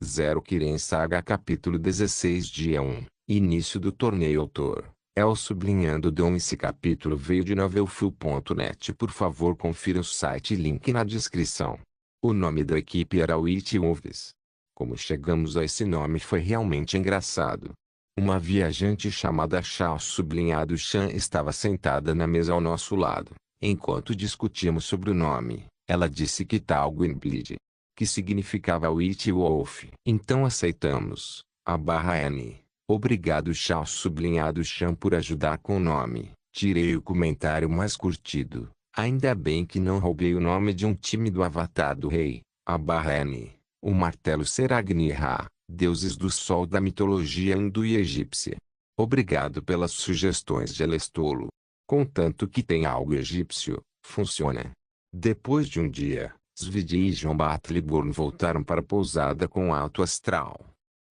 Zero Kiren Saga Capítulo 16 Dia 1 Início do torneio. Autor El sublinhando Dom. Esse capítulo veio de novelfull.net. Por favor, confira o site e link na descrição. O nome da equipe era Witch Wolves. Como chegamos a esse nome foi realmente engraçado. Uma viajante chamada Shao sublinhado Shan estava sentada na mesa ao nosso lado. Enquanto discutíamos sobre o nome, ela disse que tal Gwynbleed, que significava Witch Wolf. Então aceitamos. /N. Obrigado Shao sublinhado Shan por ajudar com o nome. Tirei o comentário mais curtido. Ainda bem que não roubei o nome de um tímido avatar do rei. /N. O martelo Seragni-Ra, deuses do sol da mitologia hindu e egípcia. Obrigado pelas sugestões de Elestolo. Contanto que tem algo egípcio, funciona. Depois de um dia, Svidi e John Battleborn voltaram para a pousada com alto astral.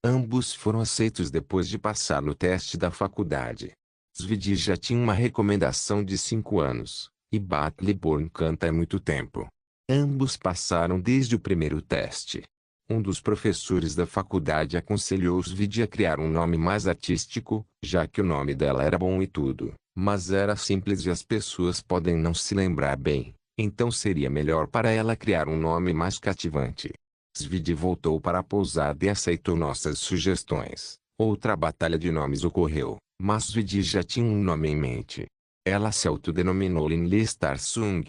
Ambos foram aceitos depois de passar no teste da faculdade. Svidi já tinha uma recomendação de 5 anos, e Battleborn canta há muito tempo. Ambos passaram desde o primeiro teste. Um dos professores da faculdade aconselhou Svidi a criar um nome mais artístico, já que o nome dela era bom e tudo, mas era simples e as pessoas podem não se lembrar bem, então seria melhor para ela criar um nome mais cativante. Svidi voltou para a pousada e aceitou nossas sugestões. Outra batalha de nomes ocorreu, mas Svidi já tinha um nome em mente. Ela se autodenominou Linley Starsung.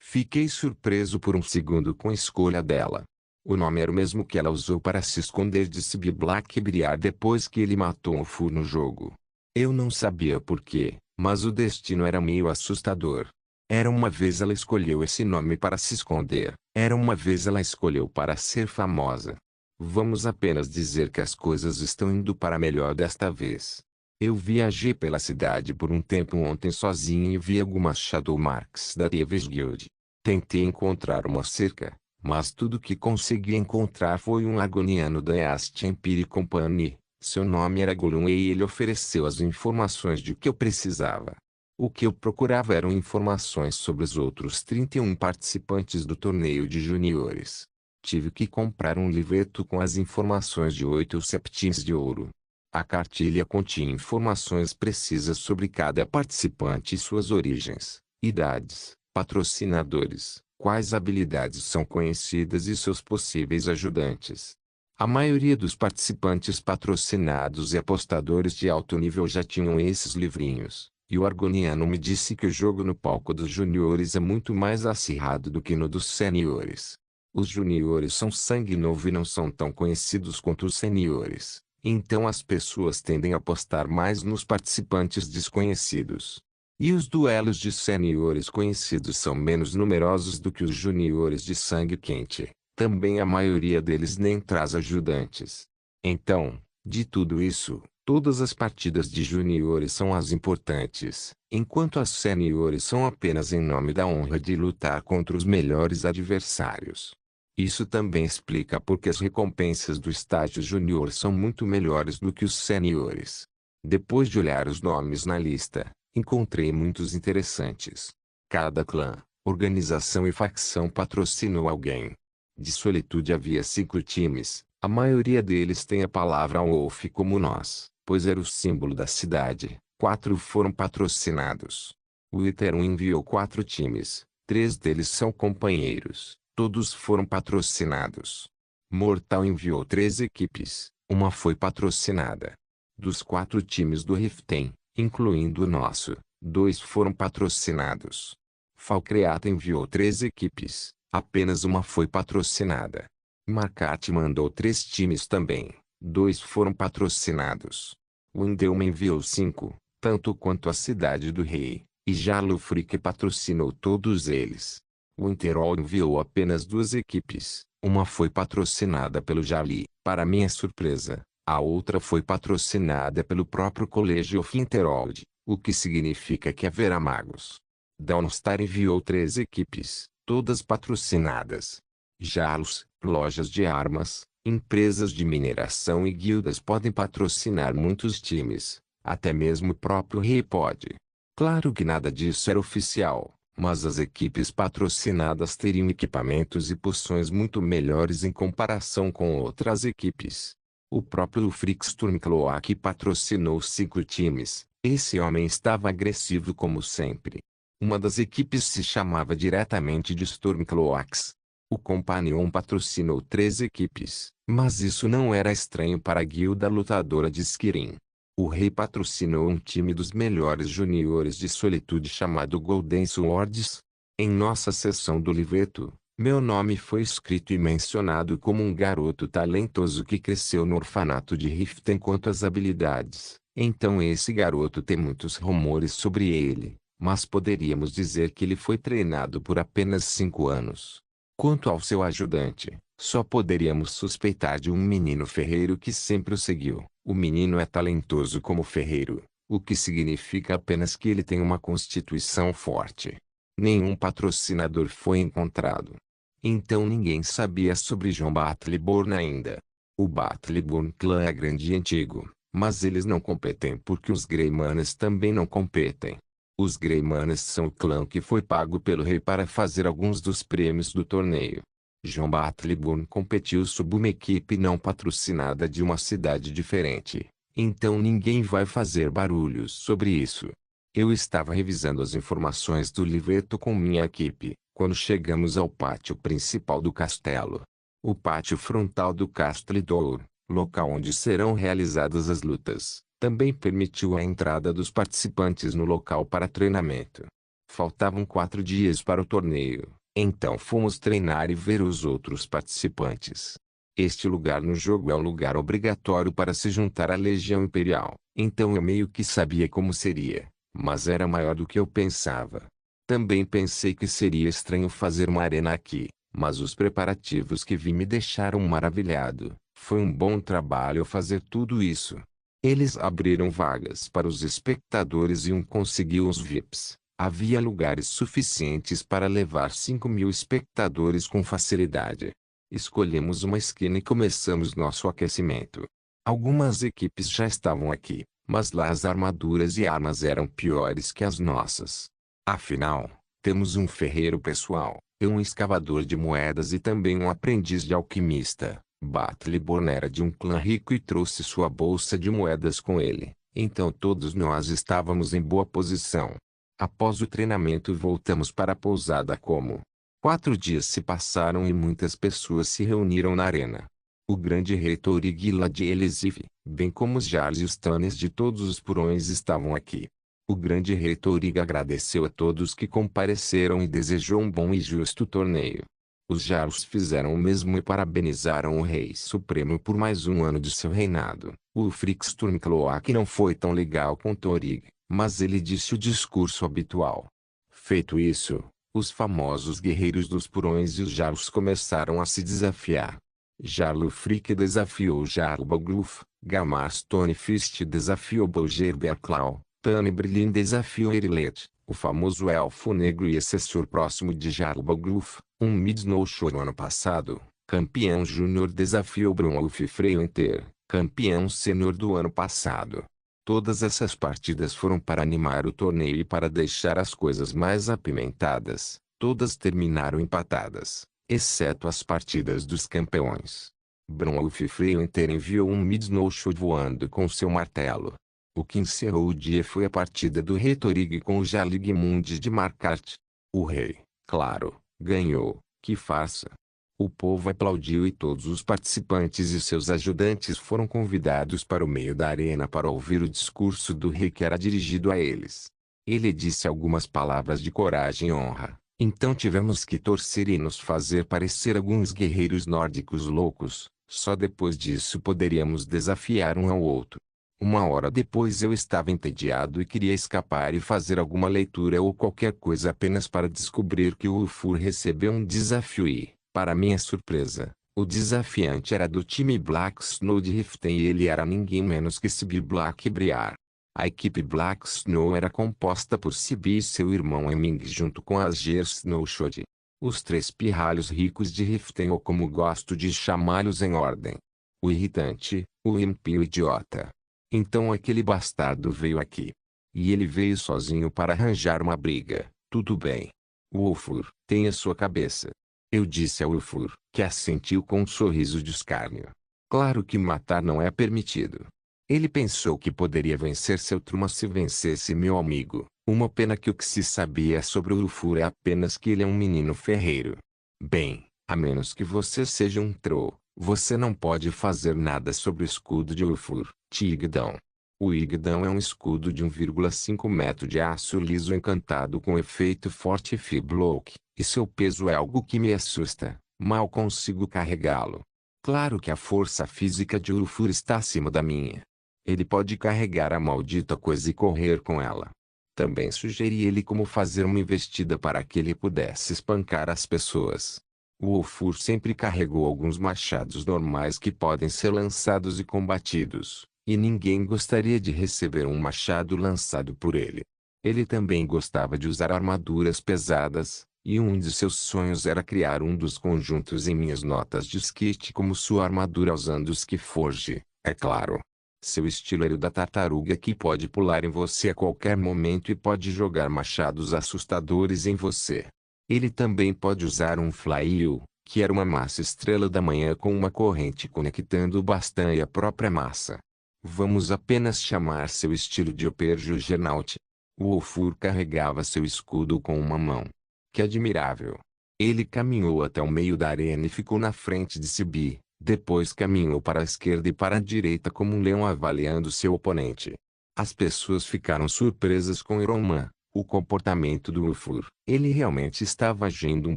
Fiquei surpreso por um segundo com a escolha dela. O nome era o mesmo que ela usou para se esconder de Sib Blackbriar depois que ele matou o Fu no jogo. Eu não sabia por quê, mas o destino era meio assustador. Era uma vez ela escolheu esse nome para se esconder. Era uma vez ela escolheu para ser famosa. Vamos apenas dizer que as coisas estão indo para melhor desta vez. Eu viajei pela cidade por um tempo ontem sozinho e vi algumas Shadow Marks da Thieves Guild. Tentei encontrar uma cerca, mas tudo que consegui encontrar foi um Agoniano da East Empire Company. Seu nome era Gollum e ele ofereceu as informações de que eu precisava. O que eu procurava eram informações sobre os outros 31 participantes do torneio de juniores. Tive que comprar um livreto com as informações de 8 septins de ouro. A cartilha continha informações precisas sobre cada participante e suas origens, idades, patrocinadores, quais habilidades são conhecidas e seus possíveis ajudantes. A maioria dos participantes patrocinados e apostadores de alto nível já tinham esses livrinhos, e o Argoniano me disse que o jogo no palco dos juniores é muito mais acirrado do que no dos seniores. Os juniores são sangue novo e não são tão conhecidos quanto os seniores, então as pessoas tendem a apostar mais nos participantes desconhecidos. E os duelos de seniores conhecidos são menos numerosos do que os juniores de sangue quente. Também a maioria deles nem traz ajudantes. Então, de tudo isso, todas as partidas de juniores são as importantes, enquanto as seniores são apenas em nome da honra de lutar contra os melhores adversários. Isso também explica porque as recompensas do estágio júnior são muito melhores do que os seniores. Depois de olhar os nomes na lista, encontrei muitos interessantes. Cada clã, organização e facção patrocinou alguém. De Solitude havia 5 times, a maioria deles tem a palavra Wolf como nós, pois era o símbolo da cidade. 4 foram patrocinados. O Iterum enviou 4 times, 3 deles são companheiros, todos foram patrocinados. Mortal enviou 3 equipes, uma foi patrocinada. Dos 4 times do Riften, incluindo o nosso, 2 foram patrocinados. Falcreata enviou 3 equipes, apenas uma foi patrocinada. Marcat mandou 3 times também, 2 foram patrocinados. Windelma enviou 5, tanto quanto a Cidade do Rei, e Jalufrique patrocinou todos eles. Winterol enviou apenas 2 equipes, uma foi patrocinada pelo Jali. Para minha surpresa, a outra foi patrocinada pelo próprio Colégio of Winterold, o que significa que haverá magos. Dawnstar enviou 3 equipes, todas patrocinadas. Jalos, lojas de armas, empresas de mineração e guildas podem patrocinar muitos times, até mesmo o próprio rei pode. Claro que nada disso era oficial, Mas as equipes patrocinadas teriam equipamentos e poções muito melhores em comparação com outras equipes. O próprio Stormcloak patrocinou 5 times. Esse homem estava agressivo como sempre. Uma das equipes se chamava diretamente de Stormcloaks. O Companion patrocinou 3 equipes, mas isso não era estranho para a guilda lutadora de Skirin. O rei patrocinou um time dos melhores juniores de Solitude chamado Golden Swords. Em nossa sessão do livreto, meu nome foi escrito e mencionado como um garoto talentoso que cresceu no orfanato de Riften quanto às habilidades. Então esse garoto tem muitos rumores sobre ele, mas poderíamos dizer que ele foi treinado por apenas 5 anos. Quanto ao seu ajudante, só poderíamos suspeitar de um menino ferreiro que sempre o seguiu. O menino é talentoso como ferreiro, o que significa apenas que ele tem uma constituição forte. Nenhum patrocinador foi encontrado. Então ninguém sabia sobre John Battleborn ainda. O Battleborn Clã é grande e antigo, mas eles não competem porque os Greymanes também não competem. Os Greymanes são o clã que foi pago pelo rei para fazer alguns dos prêmios do torneio. John Battleborn competiu sob uma equipe não patrocinada de uma cidade diferente, então ninguém vai fazer barulhos sobre isso. Eu estava revisando as informações do livreto com minha equipe, quando chegamos ao pátio principal do castelo. O pátio frontal do Castle Door, local onde serão realizadas as lutas, também permitiu a entrada dos participantes no local para treinamento. Faltavam 4 dias para o torneio, então fomos treinar e ver os outros participantes. Este lugar no jogo é um lugar obrigatório para se juntar à Legião Imperial, então eu meio que sabia como seria, mas era maior do que eu pensava. Também pensei que seria estranho fazer uma arena aqui, mas os preparativos que vi me deixaram maravilhado. Foi um bom trabalho fazer tudo isso. Eles abriram vagas para os espectadores e conseguiu os VIPs. Havia lugares suficientes para levar 5.000 espectadores com facilidade. Escolhemos uma esquina e começamos nosso aquecimento. Algumas equipes já estavam aqui, mas lá as armaduras e armas eram piores que as nossas. Afinal, temos um ferreiro pessoal, um escavador de moedas e também um aprendiz de alquimista. Battleborn era de um clã rico e trouxe sua bolsa de moedas com ele, então todos nós estávamos em boa posição. Após o treinamento voltamos para a pousada como 4 dias se passaram e muitas pessoas se reuniram na arena. O grande rei Torigila de Elizif, bem como os Jarls e os Tanes de todos os Purões estavam aqui. O grande rei Toriga agradeceu a todos que compareceram e desejou um bom e justo torneio. Os Jarls fizeram o mesmo e parabenizaram o rei supremo por mais um ano de seu reinado. O Stormcloak não foi tão legal com Torig, mas ele disse o discurso habitual. Feito isso, os famosos guerreiros dos Purões e os Jarls começaram a se desafiar. Jarl Frick desafiou Jarl Bogluf, Gamar Stonefist desafiou Bolger Berclau, Tane Brilin desafiou Erilet, o famoso elfo negro e assessor próximo de Jarl Bogluf, um Mid-Snowshow no ano passado. Campeão Júnior desafiou Brunwulf Freywinter, campeão sênior do ano passado. Todas essas partidas foram para animar o torneio e para deixar as coisas mais apimentadas. Todas terminaram empatadas, exceto as partidas dos campeões. Brunwulf Freywinter enviou um Mid-Snowshow voando com seu martelo. O que encerrou o dia foi a partida do rei Torig com o Jaligmund de Markart. O rei, claro, ganhou. Que farsa! O povo aplaudiu e todos os participantes e seus ajudantes foram convidados para o meio da arena para ouvir o discurso do rei que era dirigido a eles. Ele disse algumas palavras de coragem e honra, então tivemos que torcer e nos fazer parecer alguns guerreiros nórdicos loucos, só depois disso poderíamos desafiar um ao outro. 1 hora depois eu estava entediado e queria escapar e fazer alguma leitura ou qualquer coisa apenas para descobrir que o Ulfur recebeu um desafio e, para minha surpresa, o desafiante era do time Black Snow de Riften e ele era ninguém menos que Sibi Blackbriar. A equipe Black Snow era composta por Sibi e seu irmão Eming junto com Asger Snowshod. Os 3 pirralhos ricos de Riften ou como gosto de chamá-los em ordem. O irritante, o ímpio e o idiota. Então aquele bastardo veio aqui. E ele veio sozinho para arranjar uma briga, tudo bem. Ulfur, tenha sua cabeça. Eu disse a Ulfur, que assentiu com um sorriso de escárnio. Claro que matar não é permitido. Ele pensou que poderia vencer seu Truma se vencesse meu amigo. Uma pena que o que se sabia sobre Ulfur é apenas que ele é um menino ferreiro. Bem, a menos que você seja um Troll, você não pode fazer nada sobre o escudo de Ulfur, Tigdão. O Igdão é um escudo de 1,5 metro de aço liso encantado com efeito forte Fiblock, e seu peso é algo que me assusta. Mal consigo carregá-lo. Claro que a força física de Ulfur está acima da minha. Ele pode carregar a maldita coisa e correr com ela. Também sugeri ele como fazer uma investida para que ele pudesse espancar as pessoas. O Ulfur sempre carregou alguns machados normais que podem ser lançados e combatidos. E ninguém gostaria de receber um machado lançado por ele. Ele também gostava de usar armaduras pesadas, e um de seus sonhos era criar um dos conjuntos em minhas notas de skit como sua armadura usando os Keyforge, é claro. Seu estilo era o da tartaruga que pode pular em você a qualquer momento e pode jogar machados assustadores em você. Ele também pode usar um Flywheel, que era uma massa estrela da manhã com uma corrente conectando o bastão e a própria massa. Vamos apenas chamar seu estilo de Juggernaut. O Ulfur carregava seu escudo com uma mão. Que admirável! Ele caminhou até o meio da arena e ficou na frente de Sibi. Depois caminhou para a esquerda e para a direita como um leão avaliando seu oponente. As pessoas ficaram surpresas com Iroman, o comportamento do Ulfur. Ele realmente estava agindo um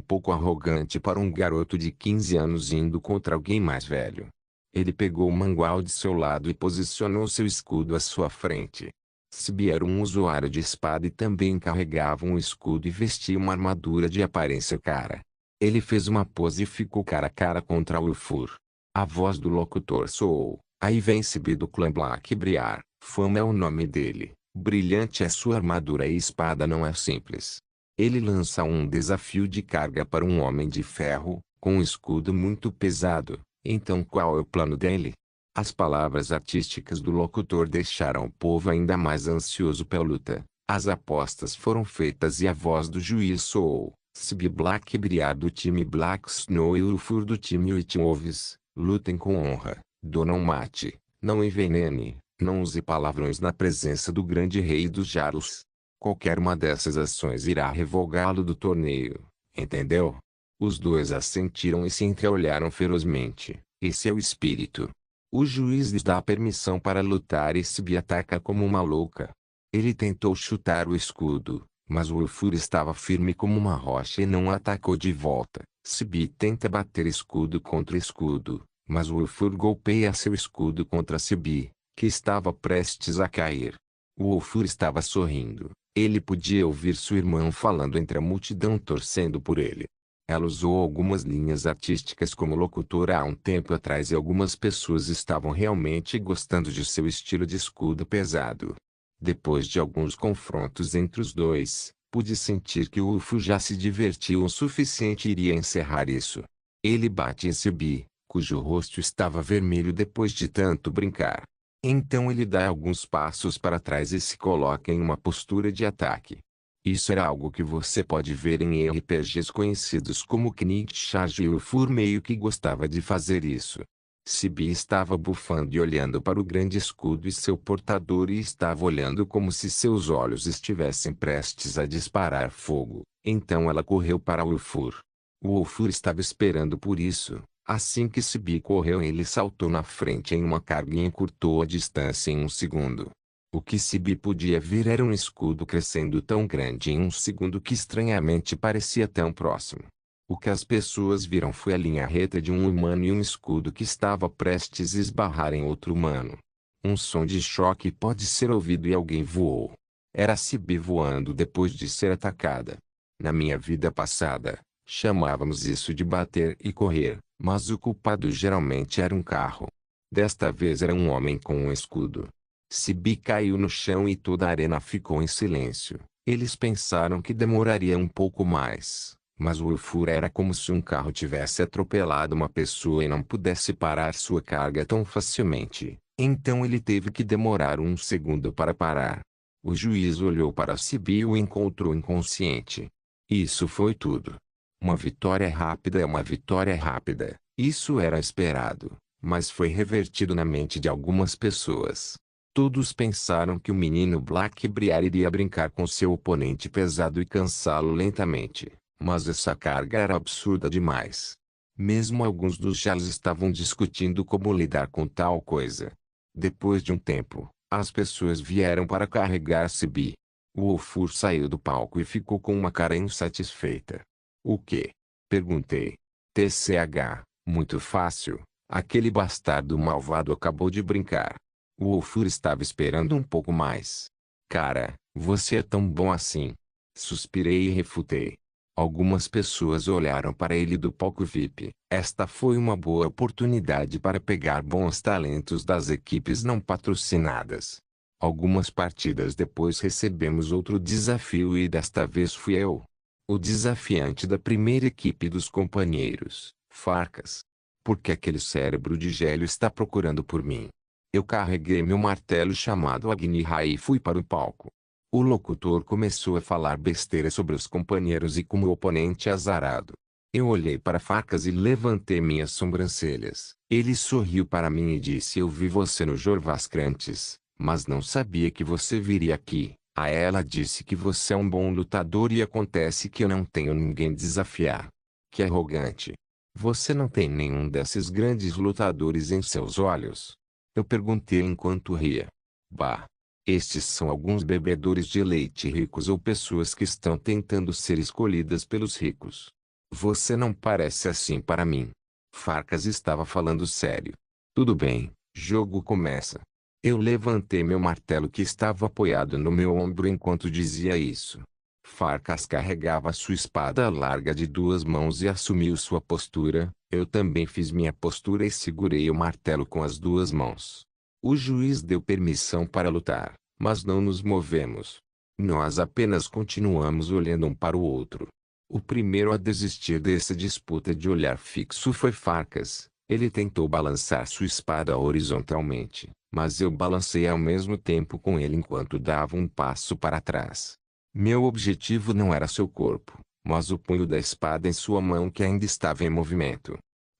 pouco arrogante para um garoto de 15 anos indo contra alguém mais velho. Ele pegou o mangual de seu lado e posicionou seu escudo à sua frente. Sibi era um usuário de espada e também carregava um escudo e vestia uma armadura de aparência cara. Ele fez uma pose e ficou cara a cara contra Ulfur. A voz do locutor soou. Aí vem Sibi do clã Blackbriar. Fama é o nome dele. Brilhante é sua armadura e espada não é simples. Ele lança um desafio de carga para um homem de ferro, com um escudo muito pesado. Então qual é o plano dele? As palavras artísticas do locutor deixaram o povo ainda mais ansioso pela luta. As apostas foram feitas e a voz do juiz soou. Sibi Blackbriar do time Black Snow e Ulfur do time White Wolves, lutem com honra. Não mate, não envenene, não use palavrões na presença do grande rei dos Jarls. Qualquer uma dessas ações irá revogá-lo do torneio, entendeu? Os dois assentiram e se entreolharam ferozmente. Esse é o espírito. O juiz lhes dá permissão para lutar e Sibi ataca como uma louca. Ele tentou chutar o escudo, mas o Ulfur estava firme como uma rocha e não atacou de volta. Sibi tenta bater escudo contra escudo, mas o Ulfur golpeia seu escudo contra Sibi, que estava prestes a cair. O Ulfur estava sorrindo. Ele podia ouvir seu irmão falando entre a multidão torcendo por ele. Ela usou algumas linhas artísticas como locutora há um tempo atrás e algumas pessoas estavam realmente gostando de seu estilo de escudo pesado. Depois de alguns confrontos entre os dois, pude sentir que o Ulfur já se divertiu o suficiente e iria encerrar isso. Ele bate em Sibi, cujo rosto estava vermelho depois de tanto brincar. Então ele dá alguns passos para trás e se coloca em uma postura de ataque. Isso era algo que você pode ver em RPGs conhecidos como Knight Charge e o Ulfur meio que gostava de fazer isso. Sibi estava bufando e olhando para o grande escudo e seu portador e estava olhando como se seus olhos estivessem prestes a disparar fogo. Então ela correu para Ulfur. O Ulfur estava esperando por isso. Assim que Sibi correu ele saltou na frente em uma carga e encurtou a distância em um segundo. O que Sibi podia ver era um escudo crescendo tão grande em um segundo que estranhamente parecia tão próximo. O que as pessoas viram foi a linha reta de um humano e um escudo que estava prestes a esbarrar em outro humano. Um som de choque pode ser ouvido e alguém voou. Era Sibi voando depois de ser atacada. Na minha vida passada, chamávamos isso de bater e correr, mas o culpado geralmente era um carro. Desta vez era um homem com um escudo. Sibi caiu no chão e toda a arena ficou em silêncio. Eles pensaram que demoraria um pouco mais, mas o Ulfur era como se um carro tivesse atropelado uma pessoa e não pudesse parar sua carga tão facilmente. Então ele teve que demorar um segundo para parar. O juiz olhou para Sibi e o encontrou inconsciente. Isso foi tudo. Uma vitória rápida é uma vitória rápida. Isso era esperado, mas foi revertido na mente de algumas pessoas. Todos pensaram que o menino Blackbriar iria brincar com seu oponente pesado e cansá-lo lentamente, mas essa carga era absurda demais. Mesmo alguns dos Jals estavam discutindo como lidar com tal coisa. Depois de um tempo, as pessoas vieram para carregar Sibi. O Ofur saiu do palco e ficou com uma cara insatisfeita. O quê? Perguntei. TCH, muito fácil. Aquele bastardo malvado acabou de brincar. O Ofur estava esperando um pouco mais. Cara, você é tão bom assim. Suspirei e refutei. Algumas pessoas olharam para ele do palco VIP. Esta foi uma boa oportunidade para pegar bons talentos das equipes não patrocinadas. Algumas partidas depois recebemos outro desafio e desta vez fui eu. O desafiante da primeira equipe dos companheiros, Farkas. Porque aquele cérebro de gélio está procurando por mim. Eu carreguei meu martelo chamado Agnihai e fui para o palco. O locutor começou a falar besteira sobre os companheiros e como oponente azarado. Eu olhei para Farkas e levantei minhas sobrancelhas. Ele sorriu para mim e disse: eu vi você no Jorvascrantes, mas não sabia que você viria aqui. A ela disse que você é um bom lutador e acontece que eu não tenho ninguém desafiar. Que arrogante. Você não tem nenhum desses grandes lutadores em seus olhos? Eu perguntei enquanto ria. Bah. Estes são alguns bebedores de leite ricos ou pessoas que estão tentando ser escolhidas pelos ricos. Você não parece assim para mim. Farkas estava falando sério. Tudo bem, jogo começa. Eu levantei meu martelo que estava apoiado no meu ombro enquanto dizia isso. Farkas carregava sua espada larga de duas mãos e assumiu sua postura. Eu também fiz minha postura e segurei o martelo com as duas mãos. O juiz deu permissão para lutar, mas não nos movemos. Nós apenas continuamos olhando um para o outro. O primeiro a desistir dessa disputa de olhar fixo foi Farkas. Ele tentou balançar sua espada horizontalmente, mas eu balancei ao mesmo tempo com ele enquanto dava um passo para trás. Meu objetivo não era seu corpo, mas o punho da espada em sua mão que ainda estava em movimento.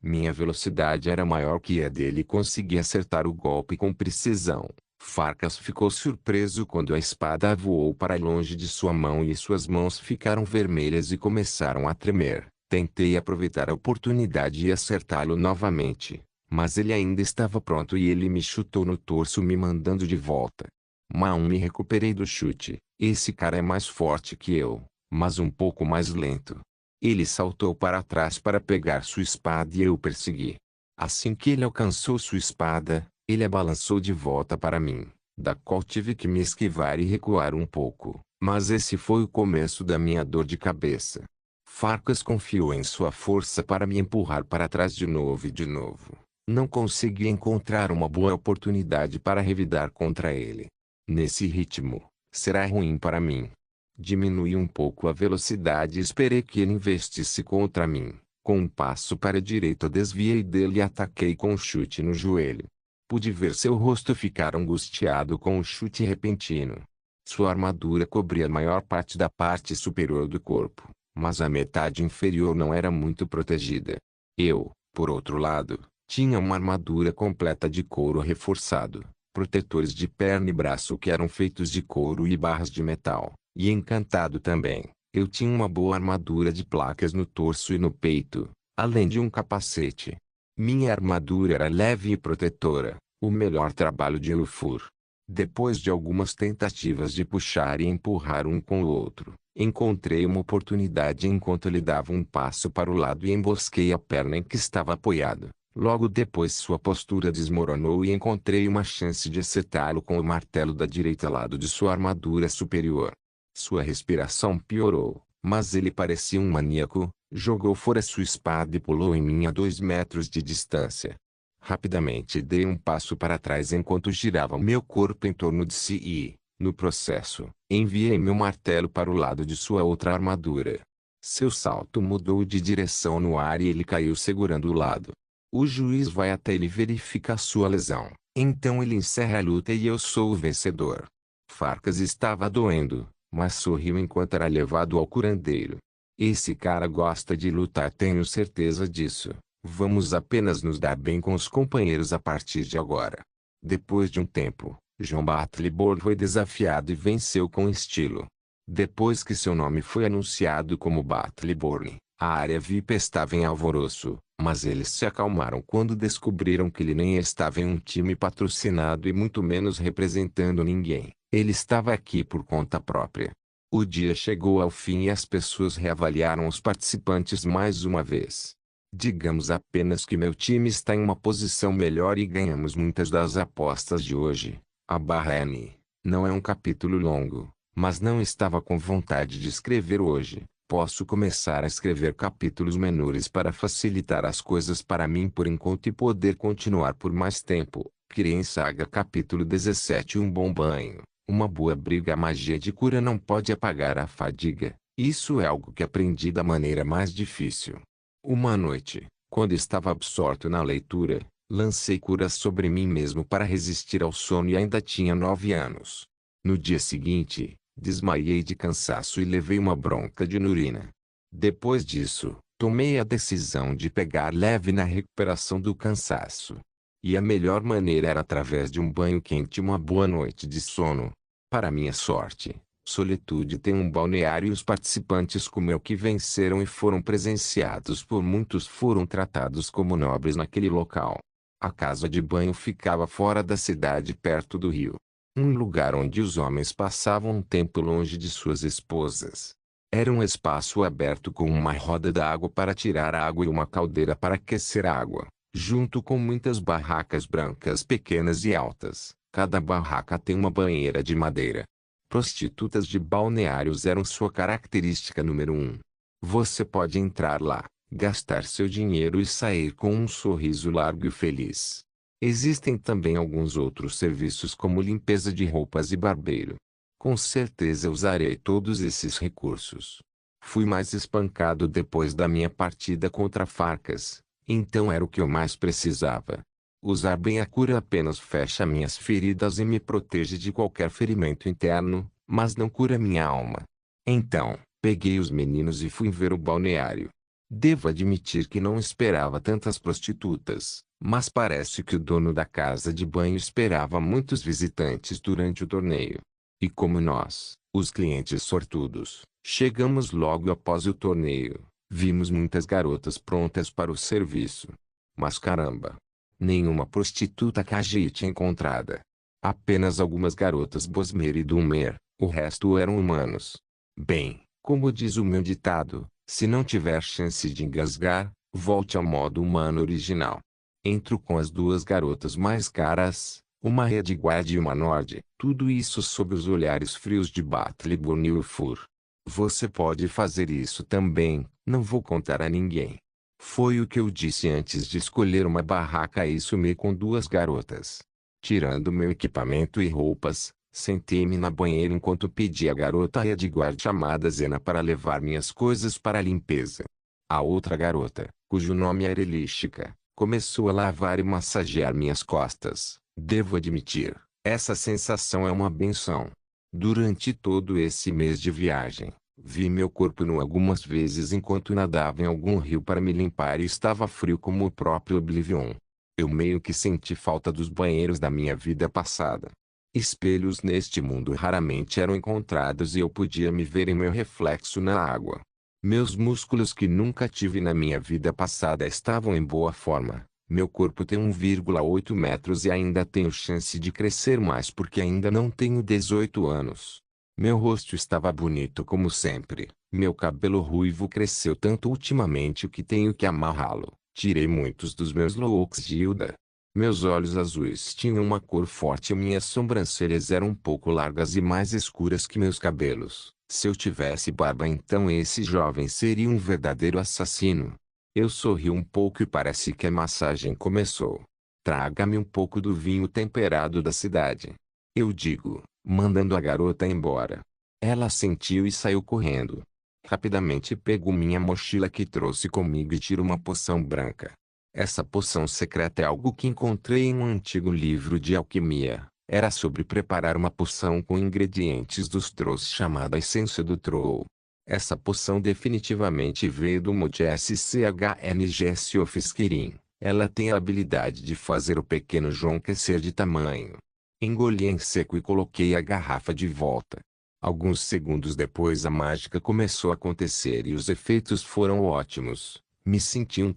Minha velocidade era maior que a dele e consegui acertar o golpe com precisão. Farkas ficou surpreso quando a espada voou para longe de sua mão e suas mãos ficaram vermelhas e começaram a tremer. Tentei aproveitar a oportunidade e acertá-lo novamente, mas ele ainda estava pronto e ele me chutou no torso me mandando de volta. Mal me recuperei do chute. Esse cara é mais forte que eu, mas um pouco mais lento. Ele saltou para trás para pegar sua espada e eu o persegui. Assim que ele alcançou sua espada, ele a balançou de volta para mim, da qual tive que me esquivar e recuar um pouco. Mas esse foi o começo da minha dor de cabeça. Farkas confiou em sua força para me empurrar para trás de novo e de novo. Não consegui encontrar uma boa oportunidade para revidar contra ele. Nesse ritmo, será ruim para mim. Diminui um pouco a velocidade e esperei que ele investisse contra mim. Com um passo para a direita desviei dele e ataquei com um chute no joelho. Pude ver seu rosto ficar angustiado com o chute repentino. Sua armadura cobria a maior parte da parte superior do corpo, mas a metade inferior não era muito protegida. Eu, por outro lado, tinha uma armadura completa de couro reforçado, protetores de perna e braço que eram feitos de couro e barras de metal. E encantado também, eu tinha uma boa armadura de placas no torso e no peito, além de um capacete. Minha armadura era leve e protetora, o melhor trabalho de Ulfur. Depois de algumas tentativas de puxar e empurrar um com o outro, encontrei uma oportunidade enquanto ele dava um passo para o lado e embosquei a perna em que estava apoiado. Logo depois sua postura desmoronou e encontrei uma chance de acertá-lo com o martelo da direita lado de sua armadura superior. Sua respiração piorou, mas ele parecia um maníaco, jogou fora sua espada e pulou em mim a 2 metros de distância. Rapidamente dei um passo para trás enquanto girava meu corpo em torno de si e, no processo, enviei meu martelo para o lado de sua outra armadura. Seu salto mudou de direção no ar e ele caiu segurando o lado. O juiz vai até ele verificar sua lesão, então ele encerra a luta e eu sou o vencedor. Farkas estava doendo, mas sorriu enquanto era levado ao curandeiro. Esse cara gosta de lutar, tenho certeza disso. Vamos apenas nos dar bem com os companheiros a partir de agora. Depois de um tempo, John Battleborn foi desafiado e venceu com estilo. Depois que seu nome foi anunciado como Battleborn, a área VIP estava em alvoroço, mas eles se acalmaram quando descobriram que ele nem estava em um time patrocinado e muito menos representando ninguém. Ele estava aqui por conta própria. O dia chegou ao fim e as pessoas reavaliaram os participantes mais uma vez. Digamos apenas que meu time está em uma posição melhor e ganhamos muitas das apostas de hoje. A barra N. Não é um capítulo longo, mas não estava com vontade de escrever hoje. Posso começar a escrever capítulos menores para facilitar as coisas para mim por enquanto e poder continuar por mais tempo. Kirin Saga capítulo 17. Um bom banho, uma boa briga. A magia de cura não pode apagar a fadiga. Isso é algo que aprendi da maneira mais difícil. Uma noite, quando estava absorto na leitura, lancei cura sobre mim mesmo para resistir ao sono e ainda tinha 9 anos. No dia seguinte, desmaiei de cansaço e levei uma bronca de urina. Depois disso, tomei a decisão de pegar leve na recuperação do cansaço. E a melhor maneira era através de um banho quente e uma boa noite de sono. Para minha sorte, Solitude tem um balneário e os participantes como eu que venceram e foram presenciados por muitos foram tratados como nobres naquele local. A casa de banho ficava fora da cidade perto do rio. Um lugar onde os homens passavam um tempo longe de suas esposas. Era um espaço aberto com uma roda d'água para tirar água e uma caldeira para aquecer a água, junto com muitas barracas brancas pequenas e altas. Cada barraca tem uma banheira de madeira. Prostitutas de balneários eram sua característica número 1. Você pode entrar lá, gastar seu dinheiro e sair com um sorriso largo e feliz. Existem também alguns outros serviços como limpeza de roupas e barbeiro. Com certeza usarei todos esses recursos. Fui mais espancado depois da minha partida contra Farcas, então era o que eu mais precisava. Usar bem a cura apenas fecha minhas feridas e me protege de qualquer ferimento interno, mas não cura minha alma. Então, peguei os meninos e fui ver o balneário. Devo admitir que não esperava tantas prostitutas, mas parece que o dono da casa de banho esperava muitos visitantes durante o torneio. E como nós, os clientes sortudos, chegamos logo após o torneio, vimos muitas garotas prontas para o serviço. Mas caramba! Nenhuma prostituta Khajiit encontrada. Apenas algumas garotas Bosmer e Dumer, o resto eram humanos. Bem, como diz o meu ditado, se não tiver chance de engasgar, volte ao modo humano original. Entro com as duas garotas mais caras, uma Redguard e uma Nord, tudo isso sob os olhares frios de Battleborn e Ulfur. Você pode fazer isso também, não vou contar a ninguém. Foi o que eu disse antes de escolher uma barraca e sumir com duas garotas. Tirando meu equipamento e roupas, sentei-me na banheira enquanto pedi à garota Redguard chamada Zena para levar minhas coisas para a limpeza. A outra garota, cujo nome era Elística, começou a lavar e massagear minhas costas. Devo admitir, essa sensação é uma benção. Durante todo esse mês de viagem, vi meu corpo nu algumas vezes enquanto nadava em algum rio para me limpar e estava frio como o próprio Oblivion. Eu meio que senti falta dos banheiros da minha vida passada. Espelhos neste mundo raramente eram encontrados e eu podia me ver em meu reflexo na água. Meus músculos que nunca tive na minha vida passada estavam em boa forma. Meu corpo tem 1,8 metros e ainda tenho chance de crescer mais porque ainda não tenho 18 anos. Meu rosto estava bonito como sempre. Meu cabelo ruivo cresceu tanto ultimamente que tenho que amarrá-lo. Tirei muitos dos meus looks de Hilda. Meus olhos azuis tinham uma cor forte e minhas sobrancelhas eram um pouco largas e mais escuras que meus cabelos. Se eu tivesse barba então esse jovem seria um verdadeiro assassino. Eu sorri um pouco e parece que a massagem começou. Traga-me um pouco do vinho temperado da cidade. Eu digo, mandando a garota embora. Ela assentiu e saiu correndo. Rapidamente pego minha mochila que trouxe comigo e tiro uma poção branca. Essa poção secreta é algo que encontrei em um antigo livro de alquimia. Era sobre preparar uma poção com ingredientes dos Trolls chamada Essência do Troll. Essa poção definitivamente veio do Monte SCHNGS Ofisquirim. Ela tem a habilidade de fazer o pequeno João crescer de tamanho. Engoli em seco e coloquei a garrafa de volta. Alguns segundos depois a mágica começou a acontecer e os efeitos foram ótimos. Me senti um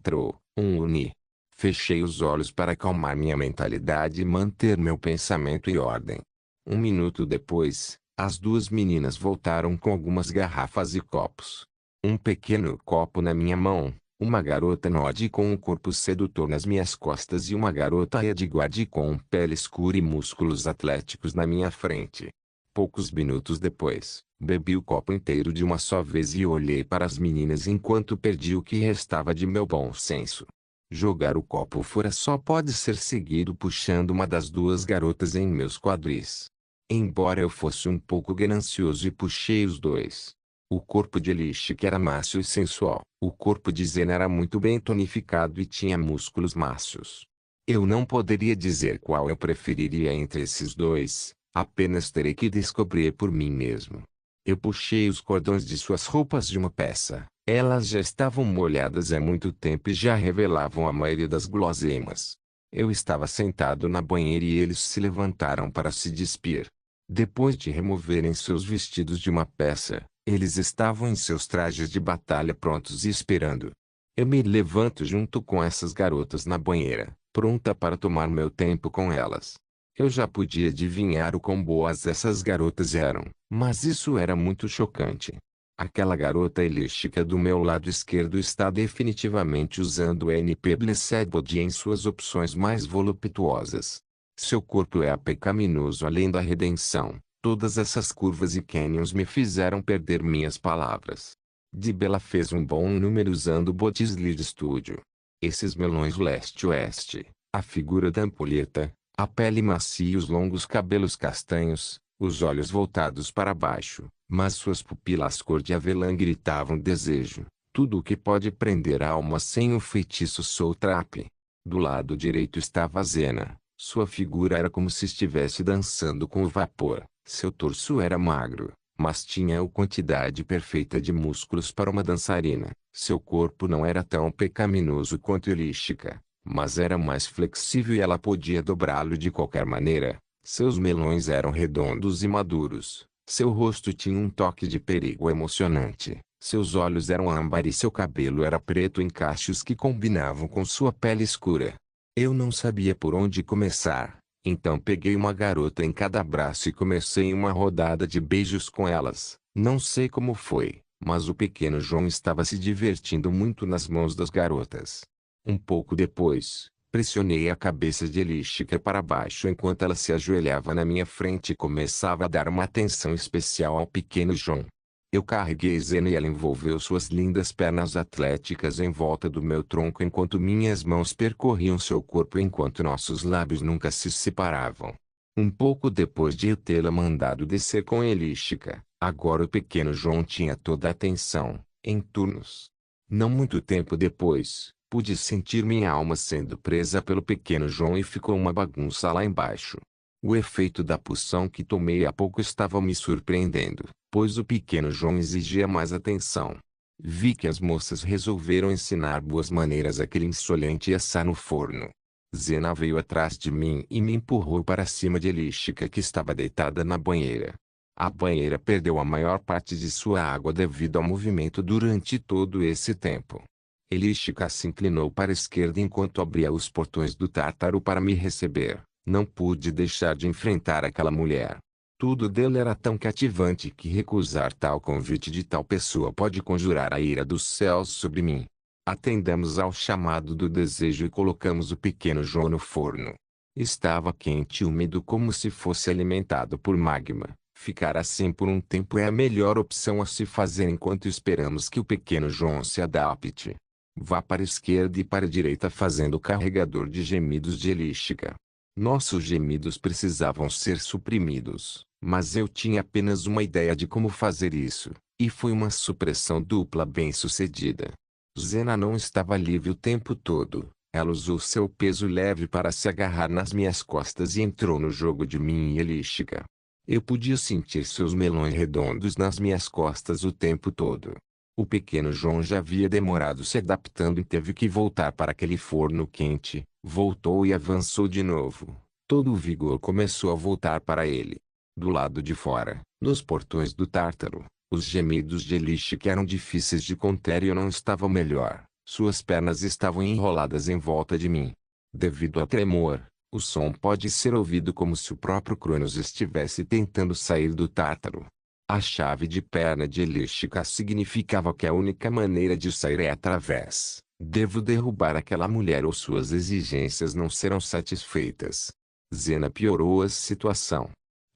uni. Fechei os olhos para acalmar minha mentalidade e manter meu pensamento em ordem. Um minuto depois, as duas meninas voltaram com algumas garrafas e copos. Um pequeno copo na minha mão, uma garota Nod com um corpo sedutor nas minhas costas e uma garota Edguard com pele escura e músculos atléticos na minha frente. Poucos minutos depois, bebi o copo inteiro de uma só vez e olhei para as meninas enquanto perdi o que restava de meu bom senso. Jogar o copo fora só pode ser seguido puxando uma das duas garotas em meus quadris. Embora eu fosse um pouco ganancioso e puxei os dois. O corpo de Elishik era macio e sensual. O corpo de Zena era muito bem tonificado e tinha músculos mácios. Eu não poderia dizer qual eu preferiria entre esses dois, apenas terei que descobrir por mim mesmo. Eu puxei os cordões de suas roupas de uma peça. Elas já estavam molhadas há muito tempo e já revelavam a maioria das guloseimas. Eu estava sentado na banheira e eles se levantaram para se despir. Depois de removerem seus vestidos de uma peça, eles estavam em seus trajes de batalha prontos e esperando. Eu me levanto junto com essas garotas na banheira, pronta para tomar meu tempo com elas. Eu já podia adivinhar o quão boas essas garotas eram, mas isso era muito chocante. Aquela garota elística do meu lado esquerdo está definitivamente usando o NP Blessed Body em suas opções mais voluptuosas. Seu corpo é pecaminoso além da redenção. Todas essas curvas e canyons me fizeram perder minhas palavras. Dibela fez um bom número usando o Botis Lead Studio. Esses melões leste-oeste, a figura da ampulheta, a pele macia e os longos cabelos castanhos, os olhos voltados para baixo, mas suas pupilas cor de avelã gritavam desejo. Tudo o que pode prender a alma sem o feitiço Soul Trap. Do lado direito estava Zena. Sua figura era como se estivesse dançando com o vapor. Seu torso era magro, mas tinha a quantidade perfeita de músculos para uma dançarina. Seu corpo não era tão pecaminoso quanto elística, mas era mais flexível e ela podia dobrá-lo de qualquer maneira. Seus melões eram redondos e maduros. Seu rosto tinha um toque de perigo emocionante. Seus olhos eram âmbar e seu cabelo era preto em cachos que combinavam com sua pele escura. Eu não sabia por onde começar, então peguei uma garota em cada braço e comecei uma rodada de beijos com elas. Não sei como foi, mas o pequeno João estava se divertindo muito nas mãos das garotas. Um pouco depois, pressionei a cabeça de Elística para baixo enquanto ela se ajoelhava na minha frente e começava a dar uma atenção especial ao pequeno João. Eu carreguei Zena e ela envolveu suas lindas pernas atléticas em volta do meu tronco enquanto minhas mãos percorriam seu corpo enquanto nossos lábios nunca se separavam. Um pouco depois de eu tê-la mandado descer com Elística, agora o pequeno João tinha toda a atenção, em turnos. Não muito tempo depois, pude sentir minha alma sendo presa pelo pequeno João e ficou uma bagunça lá embaixo. O efeito da poção que tomei há pouco estava me surpreendendo, pois o pequeno João exigia mais atenção. Vi que as moças resolveram ensinar boas maneiras àquele insolente assar no forno. Zena veio atrás de mim e me empurrou para cima de Elística que estava deitada na banheira. A banheira perdeu a maior parte de sua água devido ao movimento durante todo esse tempo. Elística se inclinou para a esquerda enquanto abria os portões do Tártaro para me receber. Não pude deixar de enfrentar aquela mulher. Tudo dela era tão cativante que recusar tal convite de tal pessoa pode conjurar a ira dos céus sobre mim. Atendemos ao chamado do desejo e colocamos o pequeno João no forno. Estava quente e úmido como se fosse alimentado por magma. Ficar assim por um tempo é a melhor opção a se fazer enquanto esperamos que o pequeno João se adapte. Vá para a esquerda e para a direita fazendo o carregador de gemidos de Elística. Nossos gemidos precisavam ser suprimidos, mas eu tinha apenas uma ideia de como fazer isso, e foi uma supressão dupla bem-sucedida. Zena não estava livre o tempo todo, ela usou seu peso leve para se agarrar nas minhas costas e entrou no jogo de mim e Elística. Eu podia sentir seus melões redondos nas minhas costas o tempo todo. O pequeno João já havia demorado se adaptando e teve que voltar para aquele forno quente. Voltou e avançou de novo. Todo o vigor começou a voltar para ele. Do lado de fora, nos portões do Tártaro, os gemidos de Elística eram difíceis de conter e eu não estava melhor. Suas pernas estavam enroladas em volta de mim. Devido ao tremor, o som pode ser ouvido como se o próprio Cronos estivesse tentando sair do Tártaro. A chave de perna de Elística significava que a única maneira de sair é através. Devo derrubar aquela mulher ou suas exigências não serão satisfeitas. Zena piorou a situação.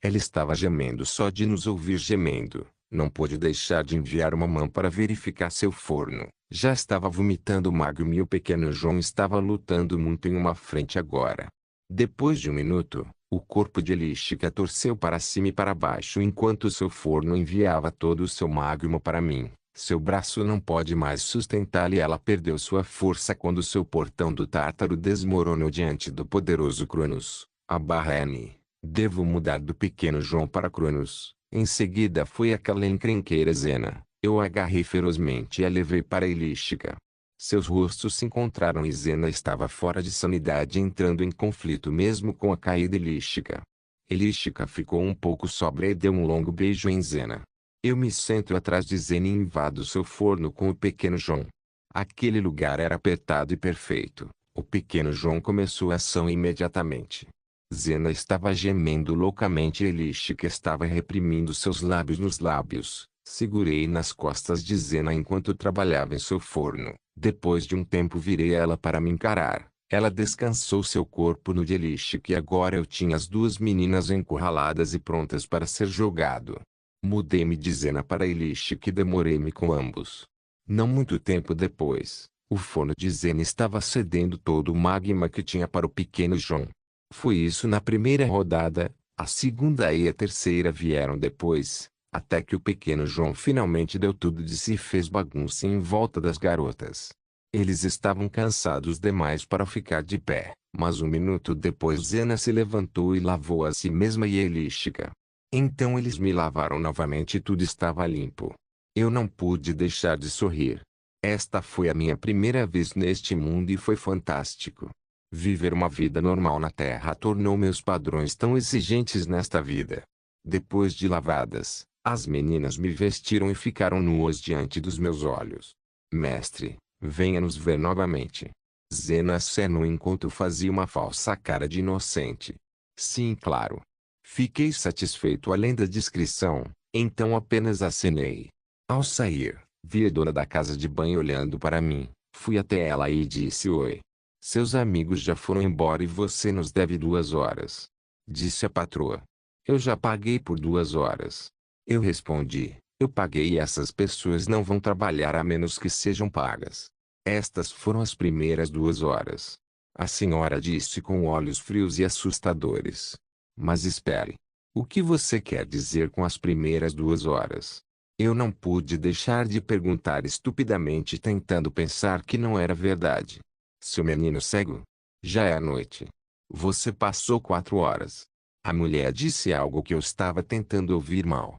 Ela estava gemendo só de nos ouvir gemendo. Não pôde deixar de enviar uma mão para verificar seu forno. Já estava vomitando magma e o pequeno João estava lutando muito em uma frente agora. Depois de um minuto, o corpo de Elística torceu para cima e para baixo enquanto seu forno enviava todo o seu magma para mim. Seu braço não pode mais sustentá-la e ela perdeu sua força quando seu portão do Tártaro desmoronou diante do poderoso Cronos. N. Devo mudar do pequeno João para Cronos. Em seguida foi aquela encrenqueira Zena. Eu a agarrei ferozmente e a levei para Elística. Seus rostos se encontraram e Zena estava fora de sanidade entrando em conflito mesmo com a caída Elística. Elística ficou um pouco sóbria e deu um longo beijo em Zena. Eu me sento atrás de Zena e invado seu forno com o pequeno João. Aquele lugar era apertado e perfeito. O pequeno João começou a ação imediatamente. Zena estava gemendo loucamente e Elística estava reprimindo seus lábios nos lábios. Segurei nas costas de Zena enquanto trabalhava em seu forno. Depois de um tempo virei ela para me encarar. Ela descansou seu corpo no de Elística e agora eu tinha as duas meninas encurraladas e prontas para ser jogado. Mudei-me de Zena para Elística e demorei-me com ambos. Não muito tempo depois, o forno de Zena estava cedendo todo o magma que tinha para o pequeno João. Foi isso na primeira rodada, a segunda e a terceira vieram depois, até que o pequeno João finalmente deu tudo de si e fez bagunça em volta das garotas. Eles estavam cansados demais para ficar de pé, mas um minuto depois Zena se levantou e lavou a si mesma e a Elística. Então eles me lavaram novamente e tudo estava limpo. Eu não pude deixar de sorrir. Esta foi a minha primeira vez neste mundo e foi fantástico. Viver uma vida normal na Terra tornou meus padrões tão exigentes nesta vida. Depois de lavadas, as meninas me vestiram e ficaram nuas diante dos meus olhos. Mestre, venha nos ver novamente. Zena acenou enquanto fazia uma falsa cara de inocente. Sim, claro. Fiquei satisfeito além da descrição, então apenas acenei. Ao sair, vi a dona da casa de banho olhando para mim. Fui até ela e disse oi. Seus amigos já foram embora e você nos deve 2 horas. Disse a patroa. Eu já paguei por 2 horas. Eu respondi, eu paguei e essas pessoas não vão trabalhar a menos que sejam pagas. Estas foram as primeiras 2 horas. A senhora disse com olhos frios e assustadores. Mas espere. O que você quer dizer com as primeiras 2 horas? Eu não pude deixar de perguntar estupidamente tentando pensar que não era verdade. Seu menino cego? Já é a noite. Você passou 4 horas. A mulher disse algo que eu estava tentando ouvir mal.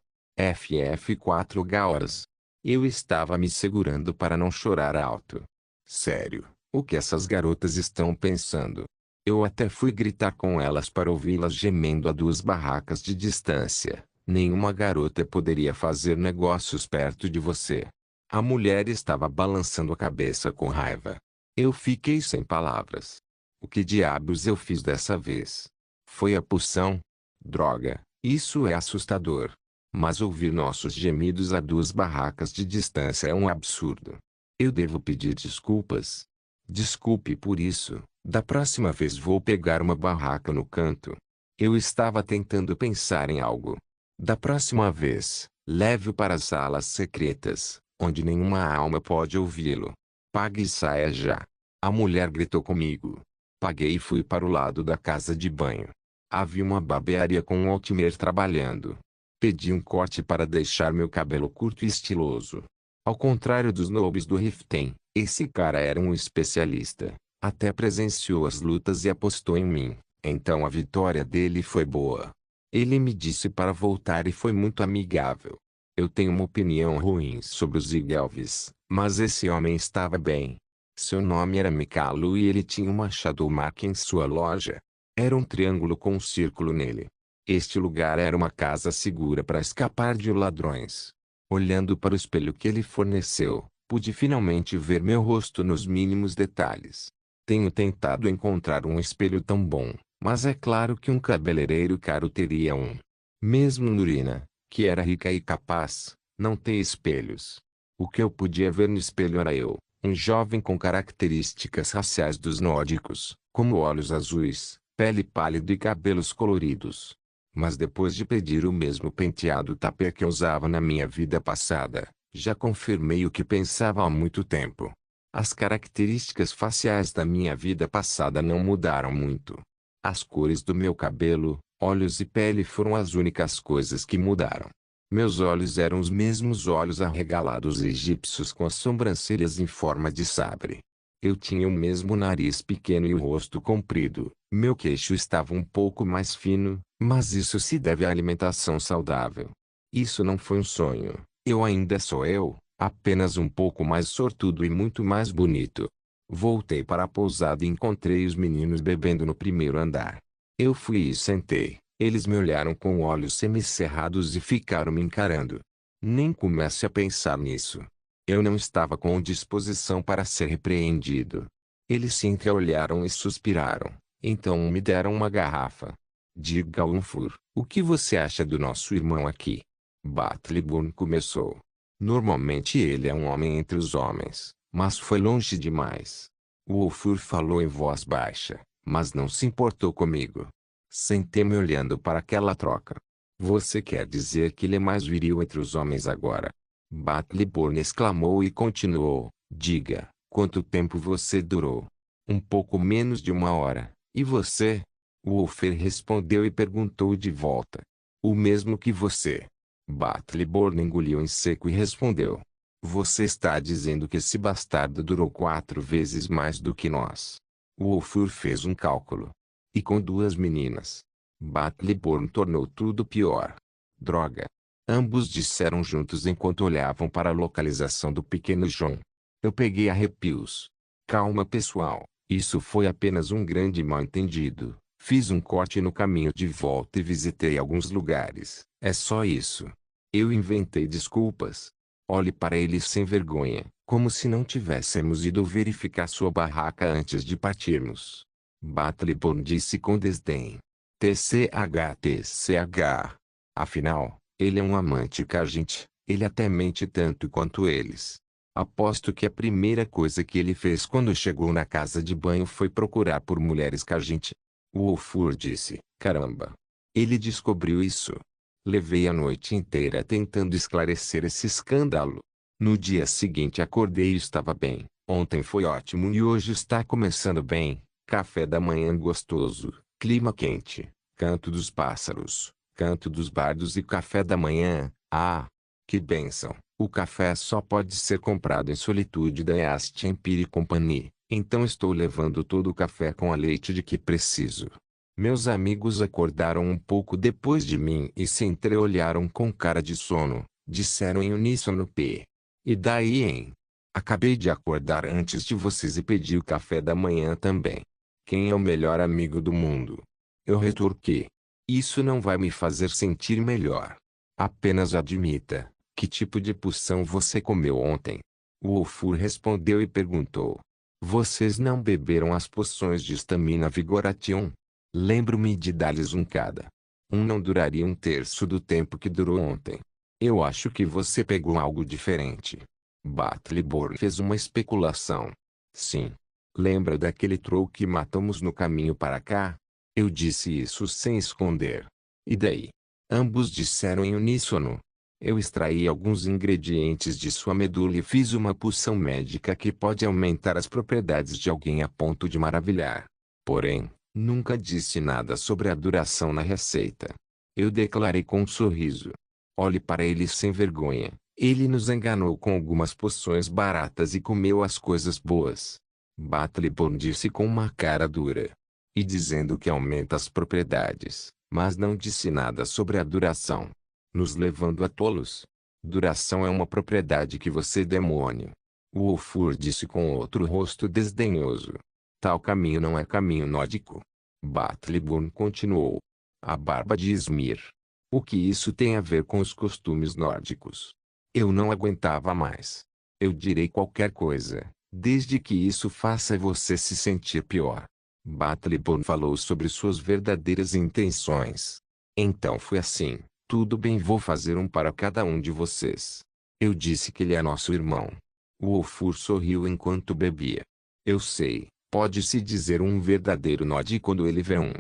4 horas. Eu estava me segurando para não chorar alto. Sério, o que essas garotas estão pensando? Eu até fui gritar com elas para ouvi-las gemendo a 2 barracas de distância. Nenhuma garota poderia fazer negócios perto de você. A mulher estava balançando a cabeça com raiva. Eu fiquei sem palavras. O que diabos eu fiz dessa vez? Foi a poção? Droga, isso é assustador. Mas ouvir nossos gemidos a 2 barracas de distância é um absurdo. Eu devo pedir desculpas? Desculpe por isso, da próxima vez vou pegar uma barraca no canto. Eu estava tentando pensar em algo. Da próxima vez, leve-o para as salas secretas, onde nenhuma alma pode ouvi-lo. Pague e saia já. A mulher gritou comigo. Paguei e fui para o lado da casa de banho. Havia uma barbearia com um Altimer trabalhando. Pedi um corte para deixar meu cabelo curto e estiloso. Ao contrário dos noobs do Riften, esse cara era um especialista. Até presenciou as lutas e apostou em mim. Então a vitória dele foi boa. Ele me disse para voltar e foi muito amigável. Eu tenho uma opinião ruim sobre o Zig Elvis, mas esse homem estava bem. Seu nome era Mikalo e ele tinha uma Shadow Mark em sua loja. Era um triângulo com um círculo nele. Este lugar era uma casa segura para escapar de ladrões. Olhando para o espelho que ele forneceu, pude finalmente ver meu rosto nos mínimos detalhes. Tenho tentado encontrar um espelho tão bom, mas é claro que um cabeleireiro caro teria um. Mesmo Nurina, que era rica e capaz, não tem espelhos. O que eu podia ver no espelho era eu, um jovem com características raciais dos nórdicos, como olhos azuis, pele pálida e cabelos coloridos. Mas depois de pedir o mesmo penteado tapê que eu usava na minha vida passada, já confirmei o que pensava há muito tempo. As características faciais da minha vida passada não mudaram muito. As cores do meu cabelo, olhos e pele foram as únicas coisas que mudaram. Meus olhos eram os mesmos olhos arregalados egípcios com as sobrancelhas em forma de sabre. Eu tinha o mesmo nariz pequeno e o rosto comprido. Meu queixo estava um pouco mais fino, mas isso se deve à alimentação saudável. Isso não foi um sonho. Eu ainda sou eu, apenas um pouco mais sortudo e muito mais bonito. Voltei para a pousada e encontrei os meninos bebendo no primeiro andar. Eu fui e sentei. Eles me olharam com olhos semicerrados e ficaram me encarando. Nem comece a pensar nisso. Eu não estava com disposição para ser repreendido. Eles se entreolharam e suspiraram. Então me deram uma garrafa. Diga Unfur, o que você acha do nosso irmão aqui? Battleborn começou. Normalmente ele é um homem entre os homens, mas foi longe demais. Wolfur falou em voz baixa, mas não se importou comigo. Sentei-me olhando para aquela troca. Você quer dizer que ele é mais viril entre os homens agora? Battleborn exclamou e continuou. Diga, quanto tempo você durou? Um pouco menos de uma hora. E você? Wolfer respondeu e perguntou de volta. O mesmo que você. Battleborn engoliu em seco e respondeu. Você está dizendo que esse bastardo durou 4 vezes mais do que nós. Wolfer fez um cálculo. E com 2 meninas. Battleborn tornou tudo pior. Droga. Ambos disseram juntos enquanto olhavam para a localização do pequeno John. Eu peguei arrepios. Calma pessoal, isso foi apenas um grande mal-entendido. Fiz um corte no caminho de volta e visitei alguns lugares. É só isso. Eu inventei desculpas. Olhe para ele sem vergonha, como se não tivéssemos ido verificar sua barraca antes de partirmos. Battleborn disse com desdém. TCH. Afinal, ele é um amante Khajiit, ele até mente tanto quanto eles. Aposto que a primeira coisa que ele fez quando chegou na casa de banho foi procurar por mulheres Khajiit. Wolfur disse, caramba. Ele descobriu isso. Levei a noite inteira tentando esclarecer esse escândalo. No dia seguinte acordei e estava bem. Ontem foi ótimo e hoje está começando bem. Café da manhã gostoso, clima quente, canto dos pássaros, canto dos bardos e café da manhã. Ah, que bênção! O café só pode ser comprado em solitude da East Empire Company. Então estou levando todo o café com a leite de que preciso. Meus amigos acordaram um pouco depois de mim e se entreolharam com cara de sono. Disseram em uníssono P. E daí, hein? Acabei de acordar antes de vocês e pedi o café da manhã também. Quem é o melhor amigo do mundo? Eu retorquei. Isso não vai me fazer sentir melhor. Apenas admita, que tipo de poção você comeu ontem? Wolfur respondeu e perguntou. Vocês não beberam as poções de estamina Vigoration? Lembro-me de dar-lhes um cada. Um não duraria um terço do tempo que durou ontem. Eu acho que você pegou algo diferente. Battleborn fez uma especulação. Sim. Lembra daquele troll que matamos no caminho para cá? Eu disse isso sem esconder. E daí? Ambos disseram em uníssono. Eu extraí alguns ingredientes de sua medula e fiz uma poção médica que pode aumentar as propriedades de alguém a ponto de maravilhar. Porém, nunca disse nada sobre a duração na receita. Eu declarei com um sorriso. Olhe para ele sem vergonha. Ele nos enganou com algumas poções baratas e comeu as coisas boas. Battleborn disse com uma cara dura. E dizendo que aumenta as propriedades, mas não disse nada sobre a duração. Nos levando a tolos. Duração é uma propriedade que você demônio. O Ulfur disse com outro rosto desdenhoso. Tal caminho não é caminho nórdico. Battleborn continuou. A barba de Ysmir. O que isso tem a ver com os costumes nórdicos? Eu não aguentava mais. Eu direi qualquer coisa, desde que isso faça você se sentir pior. Battleborn falou sobre suas verdadeiras intenções. Então foi assim, tudo bem, vou fazer um para cada um de vocês. Eu disse que ele é nosso irmão. O Ulfur sorriu enquanto bebia. Eu sei, pode-se dizer um verdadeiro Nod quando ele vê um.